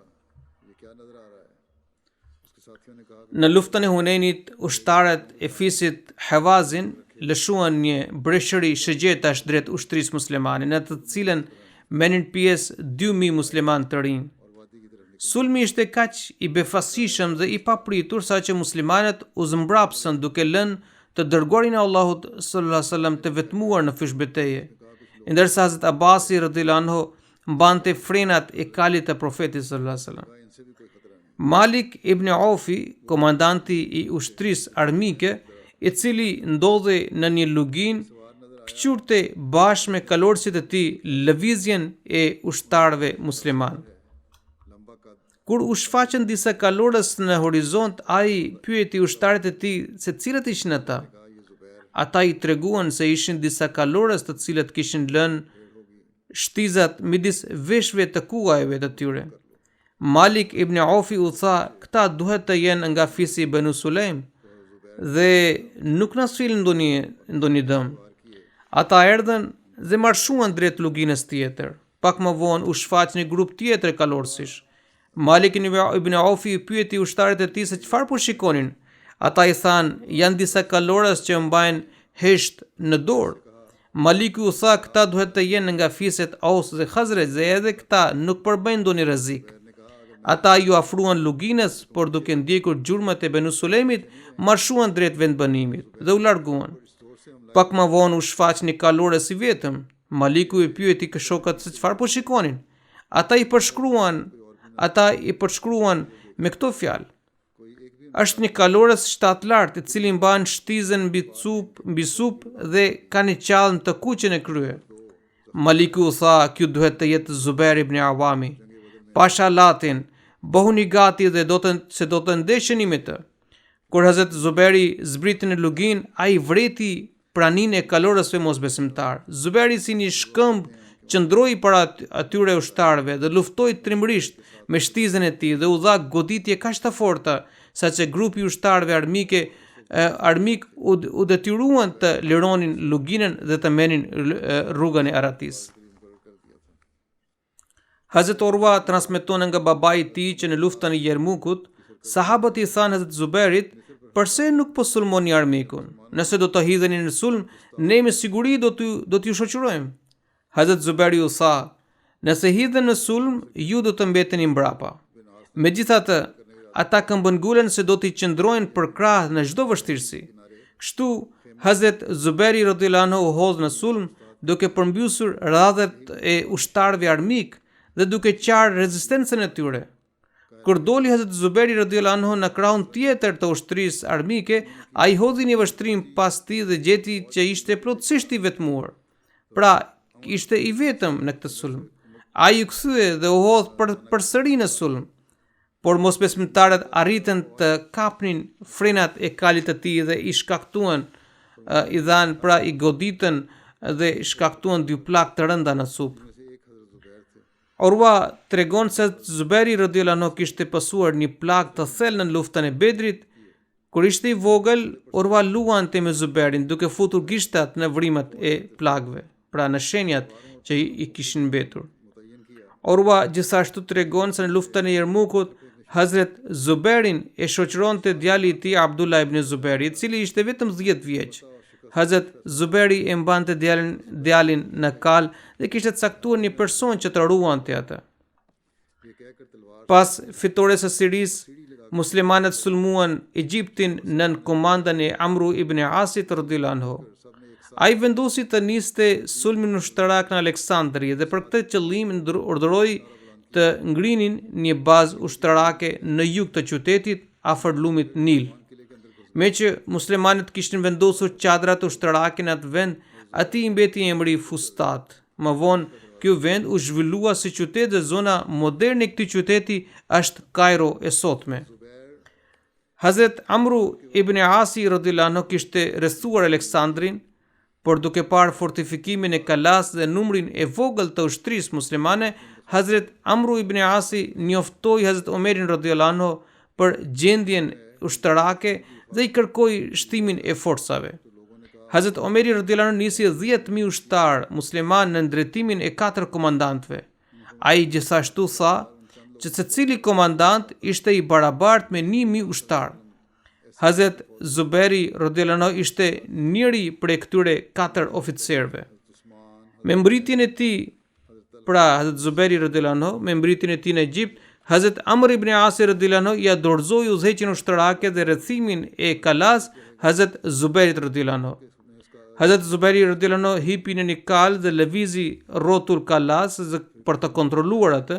Në luftën e Hunenit, ushtarët e fisit Hawazin lëshuan një breshëri shëgjetash drejt ushtrisë muslimane, në të cilën merrin pjesë 2000 muslimanë të rinj. Sulmi ishte kaq I befasishëm dhe I papritur saqë muslimanët u zmbrapsën duke lënë të dërguarin e Allahut sallallahu alaihi wasallam të vetmuar në fysh betejë, ndërsa Hazrat Abasi radhiyallahu anhu mbante frenat e kalit të Profetit sallallahu alaihi wasallam. Malik ibn Aufi, komandanti I ushtrisë armike, I cili ndodhej në një lugin, këqurte bashkë me kalorësit e tij lëvizjen e ushtarëve musliman. Kur u shfaqën disa kalorës në horizont, ai pyeti ushtarët e tij se cilët ishin ata. Ata I treguan se ishin disa kalorës të cilët kishin lënë shtizat midis veshëve të kuajve të tyre. Malik ibn Aufi u tha: "Këta duhet të jenë nga fisi I Banu Sulejm dhe nuk na sillen ndonjë dëm." Ata erdhën dhe marshuan drejt luginës tjetër. Pak më vonë u shfaq një grup tjetër kalorësish. Malik ibn Aufi pyeti ushtarët e tij se çfarë po shikonin. Ata I thanë: "Janë disa kalorës që mbajnë hesht në dorë." Maliku u tha: "Këta duhet të jenë nga fiset Aus dhe Khazraj dhe edhe këta nuk përbëjnë ndonjë rrezik." Ata ju afruan luginës, por duke ndjekur gjurmët e Banu Sulejmit, marshuan drejt vendbanimit dhe u larguan. Pak më vonë u shfaq një kalorës I vetëm. Maliku I pyeti këshokët se çfarë po shikonin. Ata I përshkruan me këto fjalë: "Është një kalorës shtat lart, I cili mban shtizën mbi sup dhe ka një qallën të kuqe në krye." Maliku u tha: "Ky duhet të jetë Zubair ibn Awami. Pasha latin, bëhuni gati dhe do të ndesheni me të." Kur Hazrat Zuberi zbriti në lugin, ai vreti praninë e kalorësve mosbesimtar. Zuberi si një shkëmb qëndroi para atyre ushtarëve dhe luftoi trimërisht me shtizën e tij dhe u dha goditje kaq të forta saqë grupi I ushtarëve armik u detyruan të lironin luginën dhe të merrin rrugën e Aratis. Hazrat Urwa transmeton nga babai I tij që në luftën e Jermukut, sahabët I thanë Hazrat Zuberit: "Përse nuk po sulmoni armikun? Nëse do të hidheni në sulm, ne me siguri do t'ju shoqërojmë." Hazrat Zuberi u tha: "Nëse hidhen në sulm, ju do të mbeteni mbrapa." Megjithatë, ata këmbëngulen se do t'i qëndrojnë për krah në çdo vështirësi. Kështu Hazrat Zuberi radhiyallahu anhu u hodh në sulm duke përmbysur radhët e ushtarëve armik dhe duke qarë rezistencën e tyre. Kur doli Hazrat Zuberi radhiyallahu anhu në krahun tjetër të ushtrisë armike, ai hodhi një vështrim pas tij dhe gjeti që ishte plotësisht I vetmuar. Pra, ishte I vetëm në këtë sulm. Ai u kthye dhe u hodh përsëri në sulm. por mosbesimtarët arritën të kapnin frenat e kalit të tij dhe i shkaktuan i dhan pra i goditën dhe shkaktuan 2 plagë të rënda në supë. Urwa tregon se Zuberi radhiyallahu anhu kishte pasur një plagë të thellë në luftën e Bedrit. Kur ishte i vogël, Urwa luante me Zuberin duke futur gishtat në vrimat e plagëve, pra në shenjat që i kishin mbetur. Urwa gjithashtu tregon se në luftën e Jermukut, Hazret Zuberin e shoqëronte djali i tij Abdullah ibn Zuberi, i cili ishte vetëm 10 vjeç. Hazret Zuberi e mbante djalin në kal dhe kishte caktuar një person që të ruante atë. Pas fitores së Sirisë, muslimanët sulmuan Egjiptin nën komandën e Amru ibn Asit radhiyallahu anhu. Ai vendosi të niste sulmin ushtarak në Aleksandri dhe për këtë qëllim urdhëroi të ngrinin një bazë ushtarake në jug të qytetit afër lumit Nil. Me që muslimanët kishin vendosur çadrat ushtarake në atë vend, atij i mbeti emri Fustat. Më vonë, ky vend u zhvillua si qytet dhe zona moderne e këtij qyteti është Kairo e sotme. Hazret Amru ibn Asi radhiyallahu anhu kishte rrethuar Aleksandrin, por duke parë fortifikimin e kalas dhe numrin e vogël të ushtrisë muslimane, Hazret Amru ibn Asi njoftoi Hazret Omerin radhiyallahu anhu për gjendjen ushtarake dhe i kërkoi shtimin e forcave. Hazret Omeri radhiyallahu anhu nisi 10.000 ushtar musliman në ndërtimin e 4 komandantëve. Ai gjithashtu tha që secili komandant ishte i barabartë me 1.000 ushtar. Hazret Zuberi radhiyallahu anhu ishte njëri prej këtyre 4 oficerëve. Me mbritjen e tij, pra Hazret Zuberi radhiyallahu anhu, me mbritjen e tij në Egjipt, Hazret Amr ibn Asi radhiyallahu anhu ia dorëzoi udhëheqjen ushtarake dhe rrethimin e kalas Hazret Zuberit radhiyallahu anhu. Hazret Zuberi radhiyallahu anhu hipi në një kal dhe lëvizi rrotull kalas për të kontrolluar atë.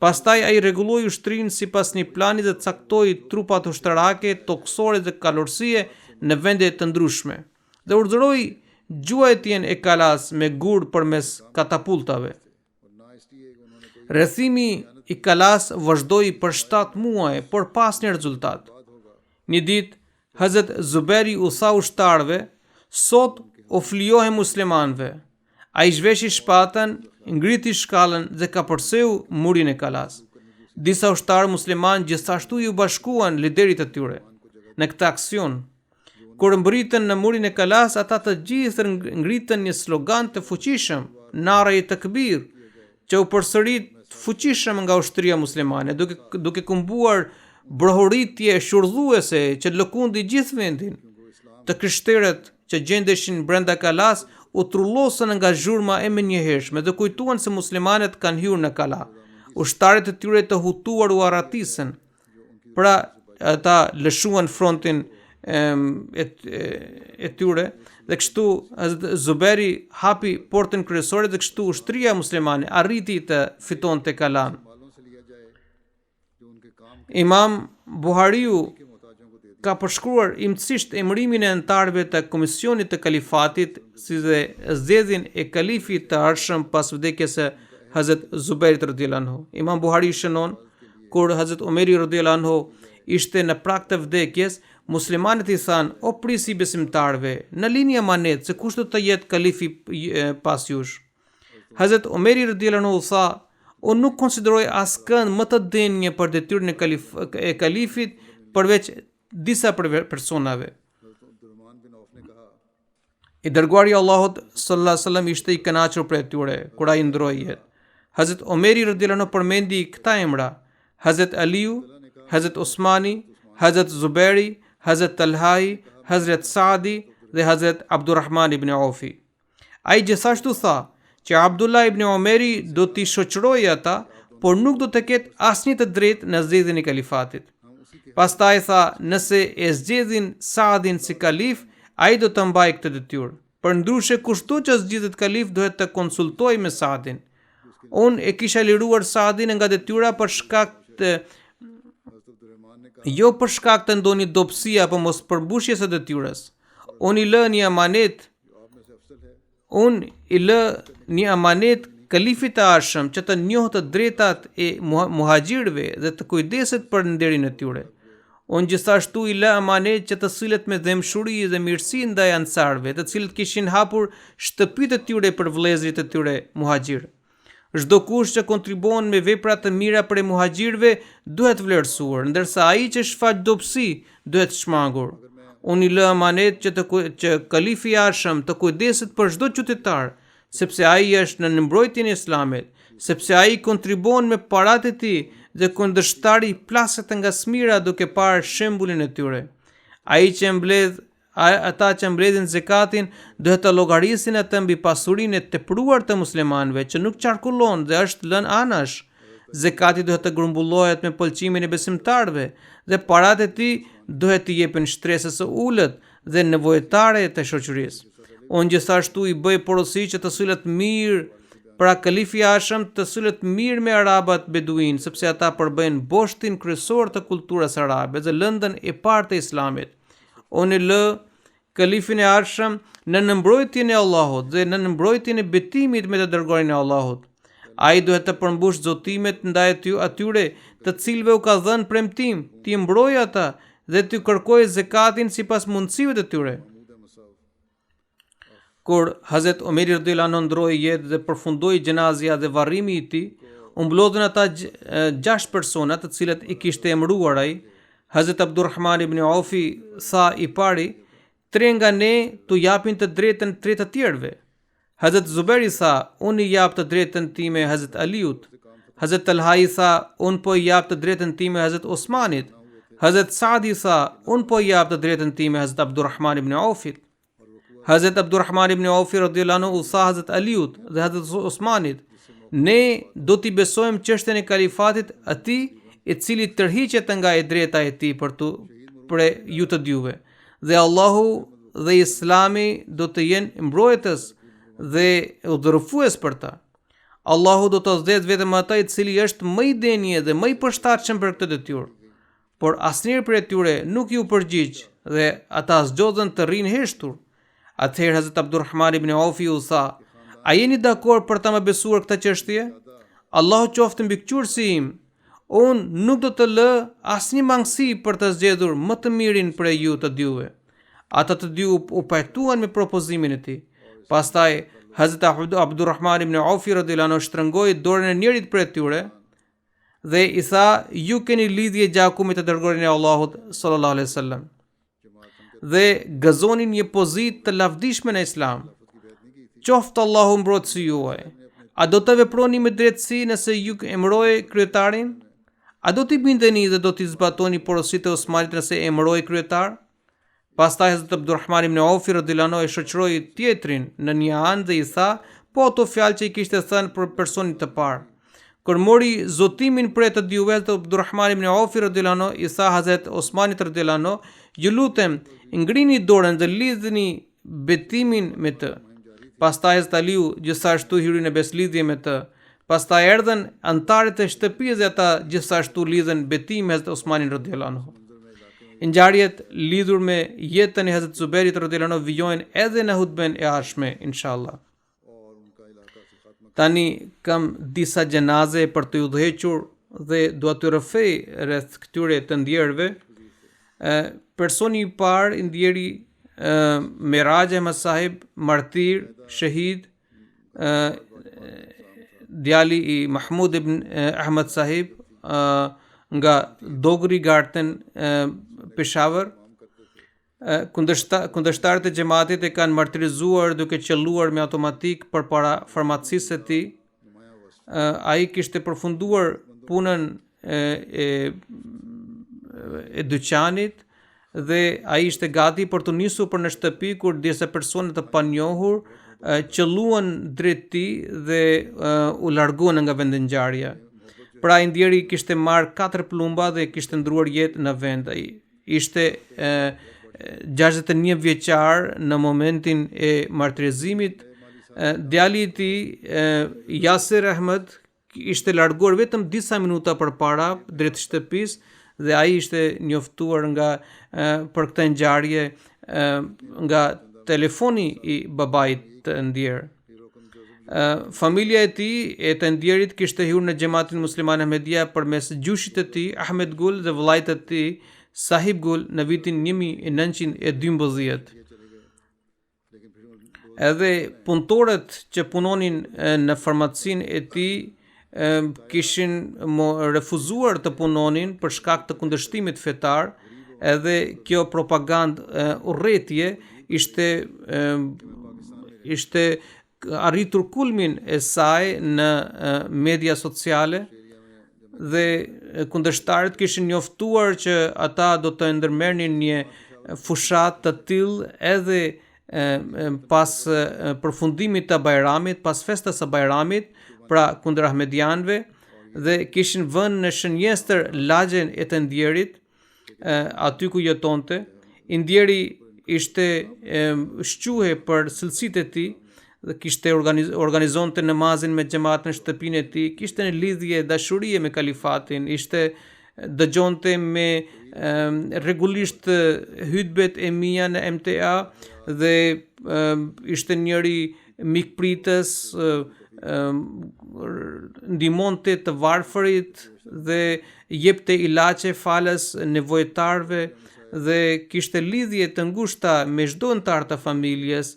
Pastaj ai rregulloi ushtrinë sipas një plani dhe caktoi trupat ushtarake, toksore dhe kalorësie në vende të ndryshme dhe urdhëroi gjuajtjen e kalas me gur përmes katapultave. Rrethimi i kalas vazhdoi për 7 muaj, por pas një rezultat. Një ditë, Hazret Zuberi u tha ushtarëve, sot u flijohe muslimanëve. Ai zhveshi shpatën, ngriti shkallën dhe ka përseu murin e kalas. Disa ushtarë musliman gjithashtu ju bashkuan liderit të tyre në këtë aksion. Kur mbritën në murin e kalas, ata të gjithë ngritën një slogan të fuqishëm, Nara i Takbir, që u përsërit fuqishëm nga ushtria muslimane, duke kumbuar brohoritje shurdhuese që lëkundi gjithë vendin. Të krishterët që gjendeshin brenda kalas u trullosën nga zhurma e menjëhershme dhe kujtuan se muslimanët kanë hyrë në kala. Ushtarët e tyre të hutuar u arratisën. Pra ata lëshuan frontin e tyre dhe kështu Zuberi hapi portën kryesore dhe kështu ushtria muslimane arriti të fitonte kalan. Imam Buhariu ka përshkruar imtësisht emërimin e anëtarëve të komisionit të kalifatit si dhe zgjedhjen e kalifit të arshëm pas vdekjes së Hazret Zuberit radhiyallahu anhu. Imam Buhari shënon kur Hazret Omeri radhiyallahu anhu ishte në prag të vdekjes, muslimanët i thanë, o prisi besimtarëve, në linje amanet se kush do të jetë kalifi pas jush. Hazret Omeri radhiyallahu anhu tha, unë nuk konsideroj askënd më të denjë për detyrën e kalifit përveç disa personave. I dërguari i Allahut sallallahu alaihi wasallam ishte i kënaqur për tyre kur ai ndroi jetë. Hazret Omeri radhiyallahu anhu përmendi këta emra: Hazret Aliu, Hazret Osmani, Hazret Zuberi, Hazret Talhai, Hazret Saadi dhe Hazret Abdurrahman ibn Aufi. Ai gjithashtu tha që Abdullah ibn Omeri do t'i shoqërojë ata, por nuk do të ketë asnjë të drejtë në zgjedhjen e kalifatit. Pastaj tha, nëse e zgjedhin Saadin si kalif, ai do të mbajë këtë detyrë. Përndryshe, kushto që zgjedhet kalif duhet të konsultojë me Saadin. Unë e kisha liruar Saadin nga detyra për shkak të jo për shkak të ndonjë dobësie apo mos përmbushjes së detyrës. Unë i lë një amanet kalifit e arshëm që të njohë të drejtat e muhajgjirëve dhe të kujdeset për nderin e tyre. Unë gjithashtu i lë amanet që të sillet me dëmshuri dhe mirësi ndaj ansarëve, të cilët kishin hapur shtëpitë e tyre për vëllezërit e tyre muhajgjir. Çdo kush që kontribon me vepra të mira për muhajgjirëve duhet vlerësuar, ndërsa ai që shfaq dobësi duhet shmangur. Unë i lë amanet që kalifi i arshëm të kujdeset për çdo qytetar, sepse ai është në mbrojtjen e Islamit, sepse ai kontribon me paratë e tij dhe kundërshtari plaset nga smira duke parë shembullin e tyre. Ata që mbledhin zekatin duhet të llogarisin atë mbi pasurinë e tepruar të muslimanëve që nuk qarkullon dhe është lënë anash. Zekati duhet të grumbullohet me pëlqimin e besimtarëve dhe paratë e tij duhet të jepen shtresës së ulët dhe nevojtare të shoqërisë. Unë gjithashtu i bëj porosi që të sillet mirë, pra kalifi i arshëm të sillet mirë me arabat beduin, sepse ata përbëjnë boshtin kryesor të kulturës arabe dhe lëndën e parë të Islamit. Unë lë kalifin e arshëm në nëmbrojtjen e Allahut dhe në nëmbrojtjen e betimit me të dërguarin e Allahut. Ai duhet të përmbush zotimet ndaj atyre të cilëve u ka dhënë premtim, t'i mbrojë ata dhe t'i kërkojë zekatin sipas mundësive të tyre. Kur Hazret Omeri radhiyallahu anhu ndroi jetë dhe përfundoi gjenazja dhe varrimi i tij, u mblodhen ata 6 persona të cilët i kishte emëruar ai. Hazret Abdurrahman ibn Aufi tha i pari, 3 nga ne t'u japin të drejtën 3 të tjerëve. Hazret Zuberi tha, unë i jap të drejtën time Hazret Aliut. Hazret Talha i tha, unë po i jap të drejtën time Hazret Osmanit. Hazret Saadi tha, unë po i jap të drejtën time Hazret Abdurrahman ibn Aufit. Hazret Abdurrahman ibn Aufi radhiyallahu anhu u tha Hazret Aliut dhe Hazret Osmanit, ne do t'i besojmë çështjen e kalifatit atij i cili tërhiqet nga e drejta e tij për ju të dyve, dhe Allahu dhe Islami do të jenë mbrojtës dhe udhërues për ta. Allahu do të zgjedhë vetëm ata i cili është më i denjë dhe më i përshtatshëm për këtë detyrë. Por asnjëri prej tyre nuk ju përgjigj dhe ata zgjodhen të rrinë heshtur. Atëherë Hazret Abdurrahman ibn Aufi u tha, a jeni dakord për ta më besuar këtë çështje? Allahu qoftë mbikëqyrësi im, unë nuk do të lë asnjë mangësi për të zgjedhur më të mirin prej ju të dyve. Ata të dy u pajtuan me propozimin e tij. Pastaj Hazret Abdurrahman ibn Aufi radhiyallahu anhu shtrëngoi dorën e njërit prej tyre dhe i tha, ju keni lidhje gjaku me të dërguarin e Allahut sallallahu alaihi wasallam dhe gëzonin një pozitë të lavdishme në Islam. Qoftë Allahu mbrojtësi juaj. A do të veproni me drejtësi nëse ju emëroi kryetarin? A do t'i bindeni dhe do t'i zbatoni porositë e Osmanit nëse emëroi kryetar? Pastaj Hazrat Abdurrahman ibn Aufi radhiyallahu anhu e shoqëroi tjetrin në një anë dhe i tha, po ato fjalë që i kishte thënë për personin të parë. Kur mori zotimin për të dyve, Abdurrahman ibn Aufi radhiyallahu anhu i tha Hazrat Osmanit radhiyallahu anhu, ju lutem, ngrini dorën dhe lidhni betimin me të. Pastaj Hazrat Aliu gjithashtu hyri në beslidhje me të. Pastaj erdhën antarët e shtëpisë dhe ata gjithashtu lidhen betim me Hazrat Osmanin radhiyallahu anhu. Ngjarjet lidhur me jetën e Hazrat Zuberit radhiyallahu anhu vijojnë edhe në hutben e ardhshme, inshallah. Tani kam disa gjenaze për të udhëhequr dhe dua të rrëfej rreth këtyre të ndjerëve. Personi i parë i ndjeri Miraj Ahmad Sahib, martir, shahid, djali i Mahmud ibn Ahmad Sahib nga Dogri Garten, Peshawar. Kundërshtarët e xhamatit e kanë martirizuar duke qelluar me automatik përpara farmacisë së tij. Ai kishte përfunduar punën e dyqanit dhe ai ishte gati për të nisur për në shtëpi kur disa persona të panjohur qelluan drejt tij dhe u larguan nga vendi ngjarje. Pra ai ndjeri kishte marrë 4 plumba dhe kishte ndruar jetë në vend. Ai ishte 61 vjeçar në momentin e martirizimit. Djali i tij Yasir Ahmed ishte larguar vetëm disa minuta përpara drejt shtëpisë dhe ai ishte njoftuar për këtë ngjarje nga telefoni i babait të ndjer. familja e tij e të ndjerit kishte hyrë në Xhamatin Musliman Ahmedia përmes gjyshit të tij Ahmed Gul dhe vëllait të tij Sahib Gul në vitin 1912. Edhe punëtorët që punonin në farmacinë e tij kishin refuzuar të punonin për shkak të kundërshtimit fetar, edhe kjo propagandë urrëtie ishte arritur kulmin e saj në media sociale dhe kundërshtarët kishin njoftuar që ata do të ndërmerrnin një fushat të tillë edhe pas përfundimit të Bajramit, pas festës së Bajramit, pra kundër ahmedianëve, dhe kishin vënë në shënjestër lagjen e të ndjerit aty ku jetonte. I ndjeri ishte shquhe për cilësitë e tij dhe kishte organizonte namazin me xhamat në shtëpinë e tij, kishte një lidhje dashurie me kalifatin, dëgjonte me rregullisht hutbet e mia në MTA dhe ishte njëri mikpritës, ndihmonte të varfërit dhe jepte ilaçe falas nevojtarve dhe kishte lidhje të ngushta me çdo antar të familjes.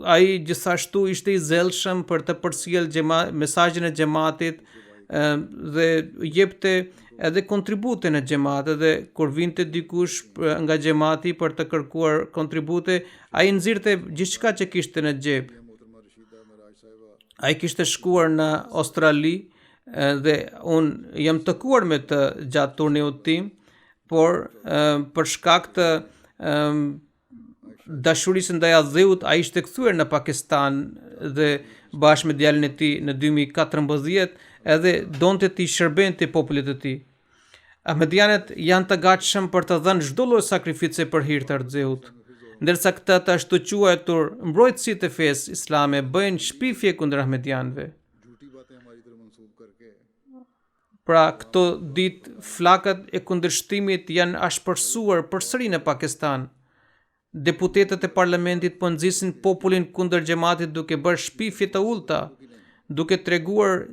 Ai gjithashtu ishte i zellshëm për të përcjellë mesazhin e xhamatit dhe jepte edhe kontribute në xhamat, dhe kur vinte dikush nga xhamati për të kërkuar kontribute, ai nxirrte gjithçka që kishte në xhep. Ai kishte shkuar në Australi dhe unë jam takuar me të gjatë turneut tim, por për shkak të dashurisë ndaj Allahut ai ishte kthyer në Pakistan dhe bashkë me djalin e tij në 2014 edhe donte të shërbente popullit të tij. Ahmedianët janë të gatshëm për të dhënë çdo lloj sakrifice për hir të Allahut, ndërsa këta të ashtu quajtur mbrojtësit e fesë islame bëjnë shpifje kundër ahmedianëve. Pra këto ditë flakët e kundërshtimit janë ashpërsuar përsëri në Pakistan. Deputetët e parlamentit po nxisin popullin kundër xhamatit duke bërë shpifje të ulta, duke treguar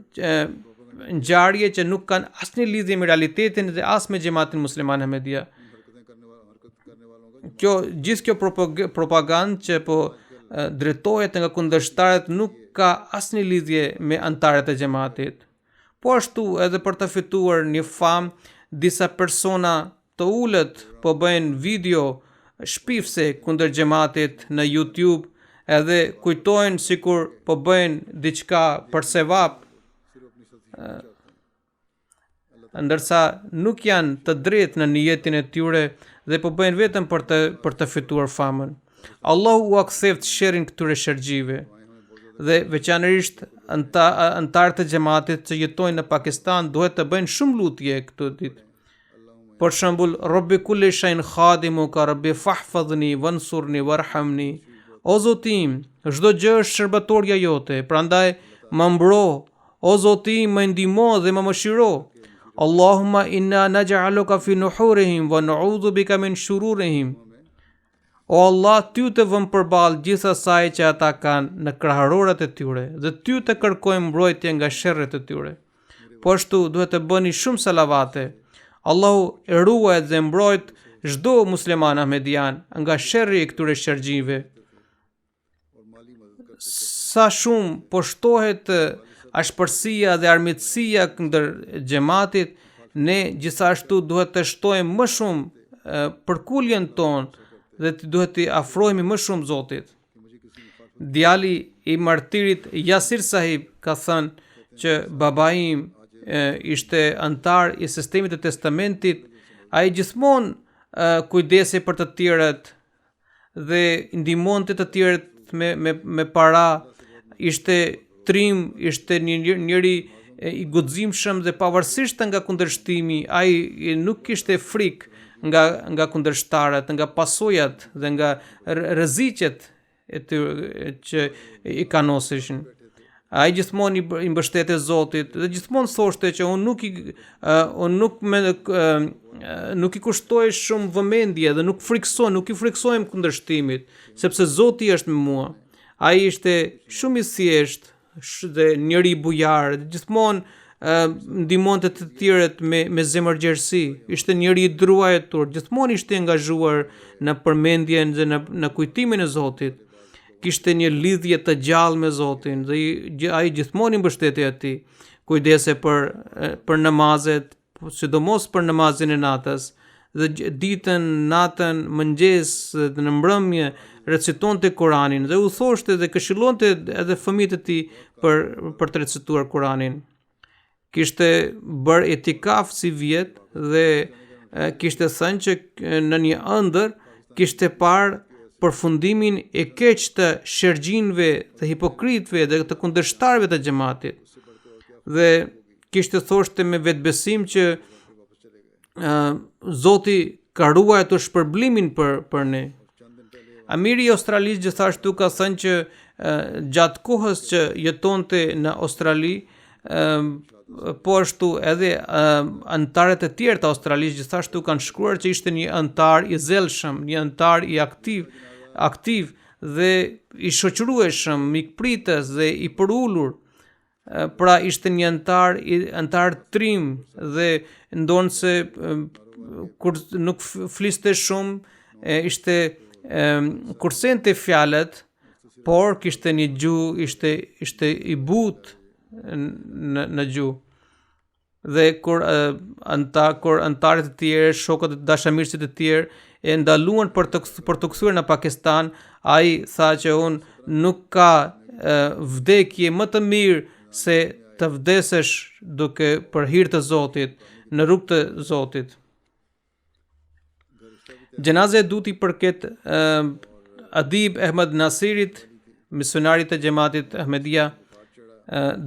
ngjarje që nuk kanë asnjë lidhje me realitetin dhe as me xhamatin musliman Ahmedia. Gjithë kjo propagandë që po drejtohet nga kundërshtarët nuk ka asnjë lidhje me antarët e xhamatit. Po ashtu edhe për të fituar një famë, disa persona të ulët po bëjnë video shpifse kundër xhamatit në YouTube, edhe kujtojnë sikur po bëjnë diçka për sevap, ndërsa nuk janë të drejtë në niyetin e tyre dhe po bëjnë vetëm për të fituar famën. Allahu u aktheft sherrin këtyre shergjive dhe veçanërisht antarët e xhamatit që jetojnë në Pakistan duhet të bëjnë shumë lutje këtë ditë. Për shembull, Rabbi kulli shay'in khadimuka Rabbi fahfadhni wansurni warhamni. O Zotim, çdo gjë është shërbëtorja jote, prandaj më mbro. O Zotim, më ndihmo dhe më mëshiro. Allahumma inna naj'aluka fi nuhurihim wa na'udhu bika min shururihim. O Allah, ty të vëm përballë gjithë asaj që ata kanë në krahërorat e tyre dhe ty të kërkojmë mbrojtje nga sherrët e tyre. Po ashtu duhet të bëni shumë salavate. Allahu e ruaj dhe mbrojt çdo musliman ahmedian nga sherri i këtyre shergjive. Sa shumë po shtohet ashpërsia dhe armiqësia kundër xhamatit, ne gjithashtu duhet të shtojmë më shumë përkuljen tonë dhe duhet të afrohemi më shumë Zotit. Djali i martirit Yasir Sahib ka thënë që babai im ishte antar i sistemit të testamentit. Ai gjithmonë kujdesej për të tjerët dhe ndihmonte të tjerët me para. Ishte trim, ishte njëri i guximshëm dhe pavarësisht nga kundërshtimi, ai nuk kishte frikë nga kundërshtarët, nga pasojat dhe nga rreziqet që i kanosishin. Ai gjithmonë i mbështete Zotit dhe gjithmonë thoshte që nuk i kushtoj shumë vëmendje dhe nuk i friksohem kundërshtimit, sepse Zoti është me mua. Ai ishte shumë i thjeshtë dhe njëri bujar, gjithmonë ndihmonte të tjerët me zemërgjerësi. Ishte njëri i druajtur, gjithmonë ishte angazhuar në përmendjen dhe në kujtimin e Zotit. Kishte një lidhje të gjallë me Zotin dhe ai gjithmonë i mbështeti atij. Kujdese për namazet, sidomos për namazin e natës, dhe ditën, natën, mëngjes dhe në mbrëmje recitonte Kur'anin dhe u thoshte dhe këshillonte edhe fëmijët e tij për të recituar Kur'anin. Kishte bërë etikaf si vjet dhe kishte thënë që në një ëndër kishte parë përfundimin e keq të shergjinëve, të hipokritëve dhe të kundërshtarëve të xhamatit. Dhe kishte thoshte me vetbesim që Zoti ka ruajtur shpërblimin për ne. Amiri i Australisë gjithashtu ka thënë që gjatë kohës që jetonte në Australi, po ashtu edhe anëtarët e tjerë të Australisë gjithashtu kanë shkruar që ishte një anëtar i zellshëm, një anëtar i aktiv dhe i shoqërueshëm, mikpritës dhe i përulur. Pra ishte një anëtar trim dhe ndonë se kur nuk fliste shumë, ishte kursente fjalët, por kishte një gjuhë, ishte i butë në gjuhë. Dhe kur anëtarët e tjerë, shokët e dashamirësit e tjerë e ndaluan për të kthyer në Pakistan, ai tha që unë nuk ka vdekje më të mirë se të vdesësh duke për hir të Zotit, në rrugë të Zotit. Gjenaze e duti përket Adib Ahmed Nasirit, misionarit të xhamatit Ahmedia,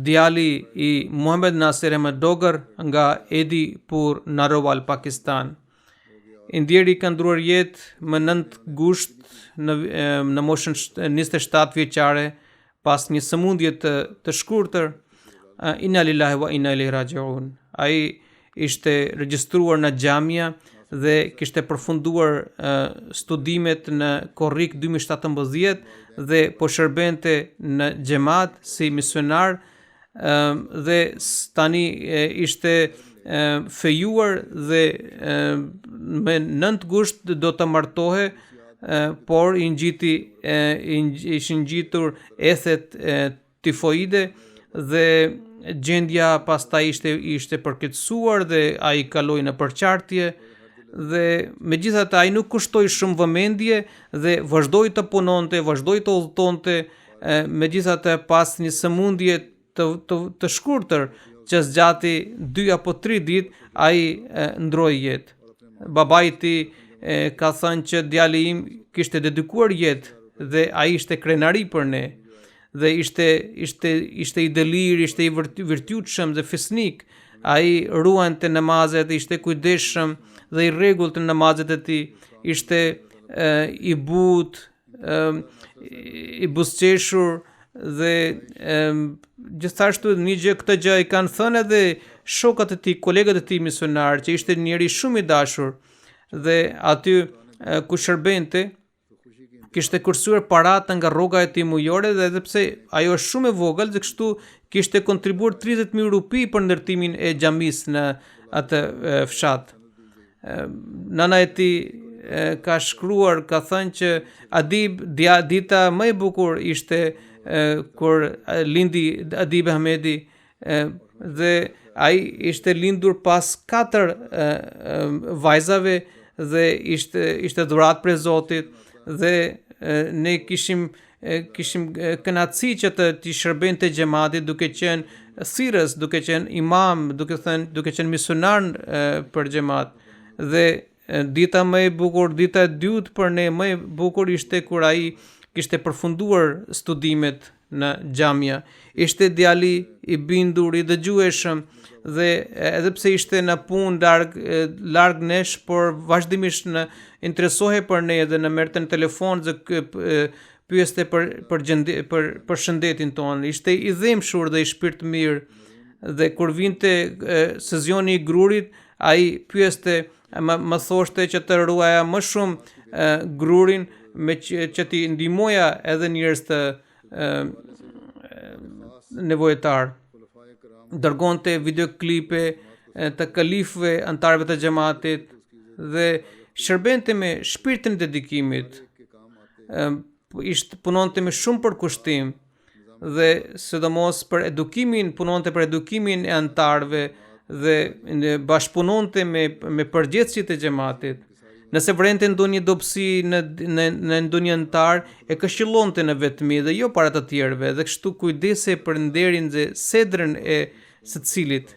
djali i Muhammad Nasir Ahmed Dogar nga Edipur, Narowal, Pakistan. I ndjeri ka ndruar jetë më 9 gusht në moshën 27 vjeçare pas një sëmundje të shkurtër. Inna lillahi wa inna ilaihi rajiun. Ai ishte regjistruar në xhamia dhe kishte përfunduar studimet në korrik 2017 dhe po shërbente në xhamat si misionar dhe tani ishte fejuar dhe me 9 gusht do të martohe, por ishin ngjitur ethet tifoide dhe gjendja pastaj ishte përkeqësuar dhe ai kaloi në përqartje. Dhe megjithatë ai nuk kushtoi shumë vëmendje dhe vazhdoi të punonte, vazhdoi të udhëtonte, megjithatë pas një sëmundje të shkurtër që zgjati 2 apo 3 ditë, ai ndroi jetë. Babai i tij ka thënë që djali im kishte dedikuar jetë dhe ai ishte krenari për ne dhe ishte i delir, ishte i virtyutshëm dhe fisnik. Ai ruante namazet, ishte kujdesshëm dhe i rregullt në namazet e tij, ishte i butë, i buzëqeshur dhe gjithashtu këtë gjë i kanë thënë edhe shokët e tij, kolegët e tij misionar, që ishte njëri shumë i dashur dhe aty ku shërbente kishte kursuar paratë nga rroga e tij mujore dhe edhe pse ajo është shumë e vogël dhe kështu kishte kontribuar 30.000 rupi për ndërtimin e xhamisë në atë fshat. Nana e tij ka shkruar, ka thënë që Adib, dita më e bukur ishte kur lindi Adib Ahmedi dhe ai ishte lindur pas 4 vajzave dhe ishte dhuratë prej Zotit dhe ne kishim kënaqësi që të shërbente xhamatit duke qenë thirrës, duke qenë imam, duke qenë misionar për xhamat. Dhe dita më e bukur, dita e dytë për ne më e bukur ishte kur ai kishte përfunduar studimet në xhamia. Ishte djali i bindur, i dëgjueshëm dhe edhe pse ishte në punë larg nesh, por vazhdimisht interesohej për ne dhe në merrte në telefon dhe pyeste për shëndetin tonë. Ishte i dhemshur dhe i shpirt mirë dhe kur vinte sezioni i grurit, ai pyeste, më thoshte që të ruaja më shumë grurin me që t'i ndihmoja edhe njerëz të nevojtar. Dërgonte videoklipe të kalifëve antarëve të xhamatit dhe shërbente me shpirtin e dedikimit. Punonte me shumë përkushtim dhe sidomos për edukimin, punonte për edukimin e antarëve dhe bashkëpunonte me përgjithësit e xhamatit. Nëse vrente ndonjë dobësi në ndonjë antar, e këshillonte në vetmi dhe jo para të tjerëve, dhe kështu kujdese për nderin dhe sedrën e secilit.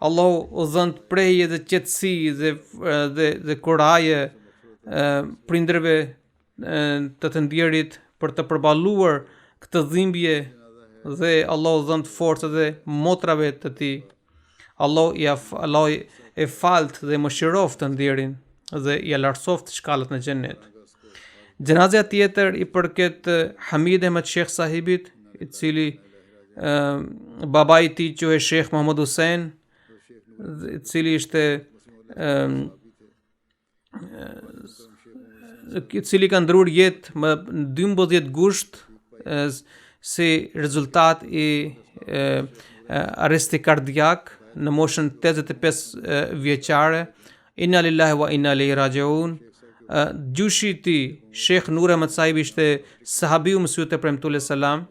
Allahu u dhënë prehje dhe qetësi dhe kuraje prindërve të ndjerit për të përballuar këtë dhimbje, dhe Allahu dhënë forcë dhe motrave të tij. Allahu e falt dhe mëshiroft të ndjerin dhe i lartësoft shkallët në xhenet. Gjenazja tjetër i përket Hamid Ahmed Sheikh sahibit, i cili babai i tij quhej Sheikh Muhammad Hussein, i cili ka ndruar jetë më 12 gusht si rezultat i arresti kardiak në moshën 85 vjeçare. Inna lillahi wa inna ilaihi rajiun. Gjushi i tij, Sheikh Nur Ahmed Sahibi, ishte sahabiu mësues të premtuar selam,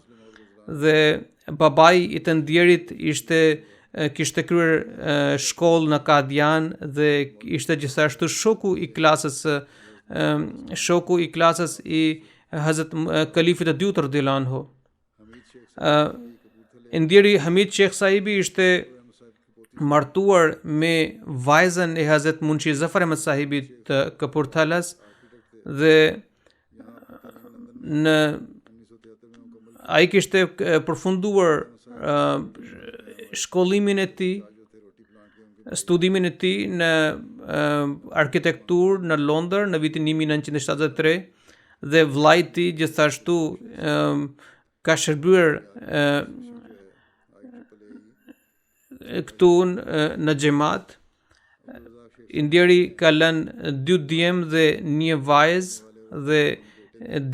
dhe babai i të ndjerit kishte kryer shkollë në Kadian dhe ishte gjithashtu shoku i klasës i Hazrat Kalifit të dytë radhiyallahu anhu. Ndjeri Hamid Sheikh Sahibi ishte martuar me vajzën e Hazrat Munshi Zafar Ahmed Sahibit të Kapurthalas dhe ai kishte përfunduar shkollimin e tij, studimin e tij në arkitekturë në Londër në vitin 1973, dhe vllai i tij gjithashtu ka shërbyer këtu në xhamat. Ndjeri ka lënë 2 djemë dhe 1 vajzë, dhe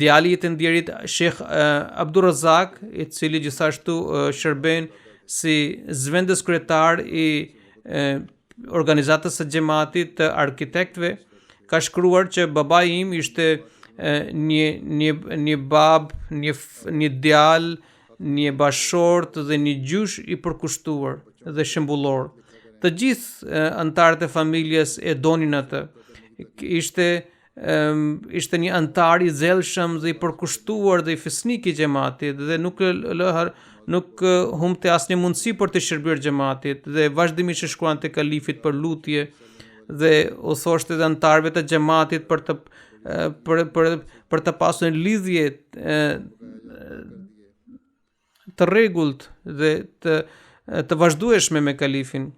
djali i të ndjerit Sheikh Abdur Razak, i cili gjithashtu shërben si zëvendës kryetar i organizatës së xhamatit të arkitektëve, ka shkruar që babai im ishte një bab, një djalë, një bashort dhe një gjysh i përkushtuar dhe shembullor. Të gjithë antarët e familjes e donin atë. Ishte një antar i zellshëm dhe i përkushtuar dhe i fisnik i xhamatit, dhe nuk humbte asnjë mundësi për të shërbyer xhamatit, dhe vazhdimisht shkruante kalifit për lutje dhe u thoshte dhe antarëve të xhamatit për të pasur një lidhje të rregullt dhe të vazhdueshme me kalifin.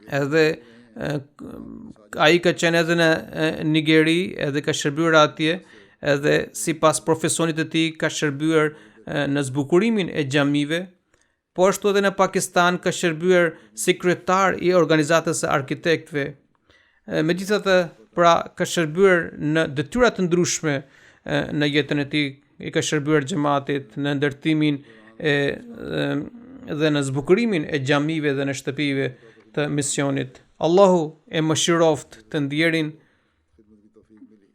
Edhe ai ka qenë edhe në Nigeri, edhe ka shërbyer atje, edhe sipas profesionit të tij ka shërbyer në zbukurimin e xhamive, po ashtu edhe në Pakistan ka shërbyer si kryetar i organizatës së arkitektëve. Megjithatë, pra ka shërbyer në detyra të ndryshme në jetën e tij, i ka shërbyer xhamatit në ndërtimin dhe në zbukurimin e xhamive dhe në shtëpive të misionit. Allahu e mëshiroft të ndjerin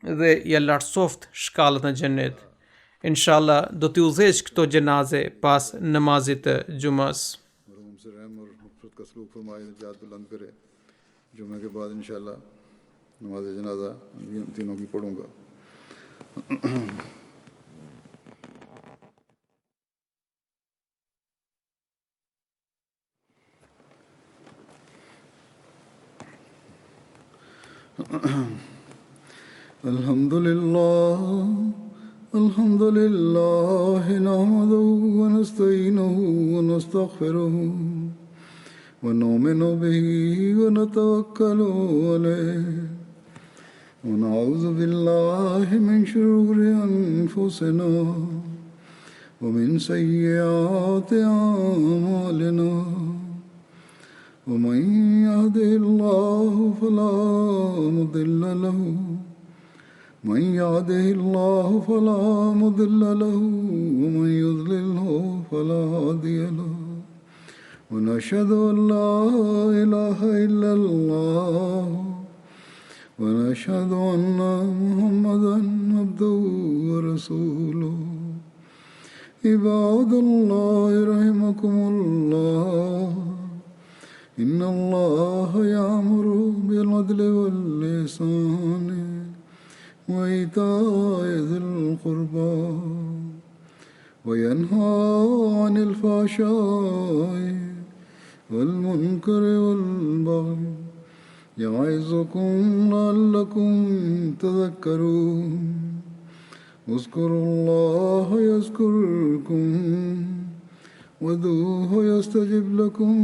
dhe ja lartësoft shkallët në xhenet. Inshallah do t'i udhëheq këto gjenaze pas namazit të xumës. जुमे के बाद इंशाल्लाह नमाज जनाजा तीनों की पढ़ूंगा. अल्हम्दुलिल्लाह नहमदुहु व नस्तईनुहु व नस्तगफिरुहु व नुमिनु बिही व नतवक्कलु अलैहि व नऊज़ु बिल्लाहि मिन शुरूरि अनफुसिना व मिन सय्यिआति अअमालिना ومن يهده الله فلا مضل له من يهده الله فلا مضل له ومن يضلله فلا هادي له ونشهد أن لا إله إلا الله ونشهد أن محمدا عبده ورسوله عباد الله رحمكم الله إن الله يأمر بالعدل والإحسان وإيتاء ذي القربى وينهى عن الفحشاء والمنكر والبغي يعظكم لعلكم تذكرون اذكروا الله يذكركم وادعوه يستجب لكم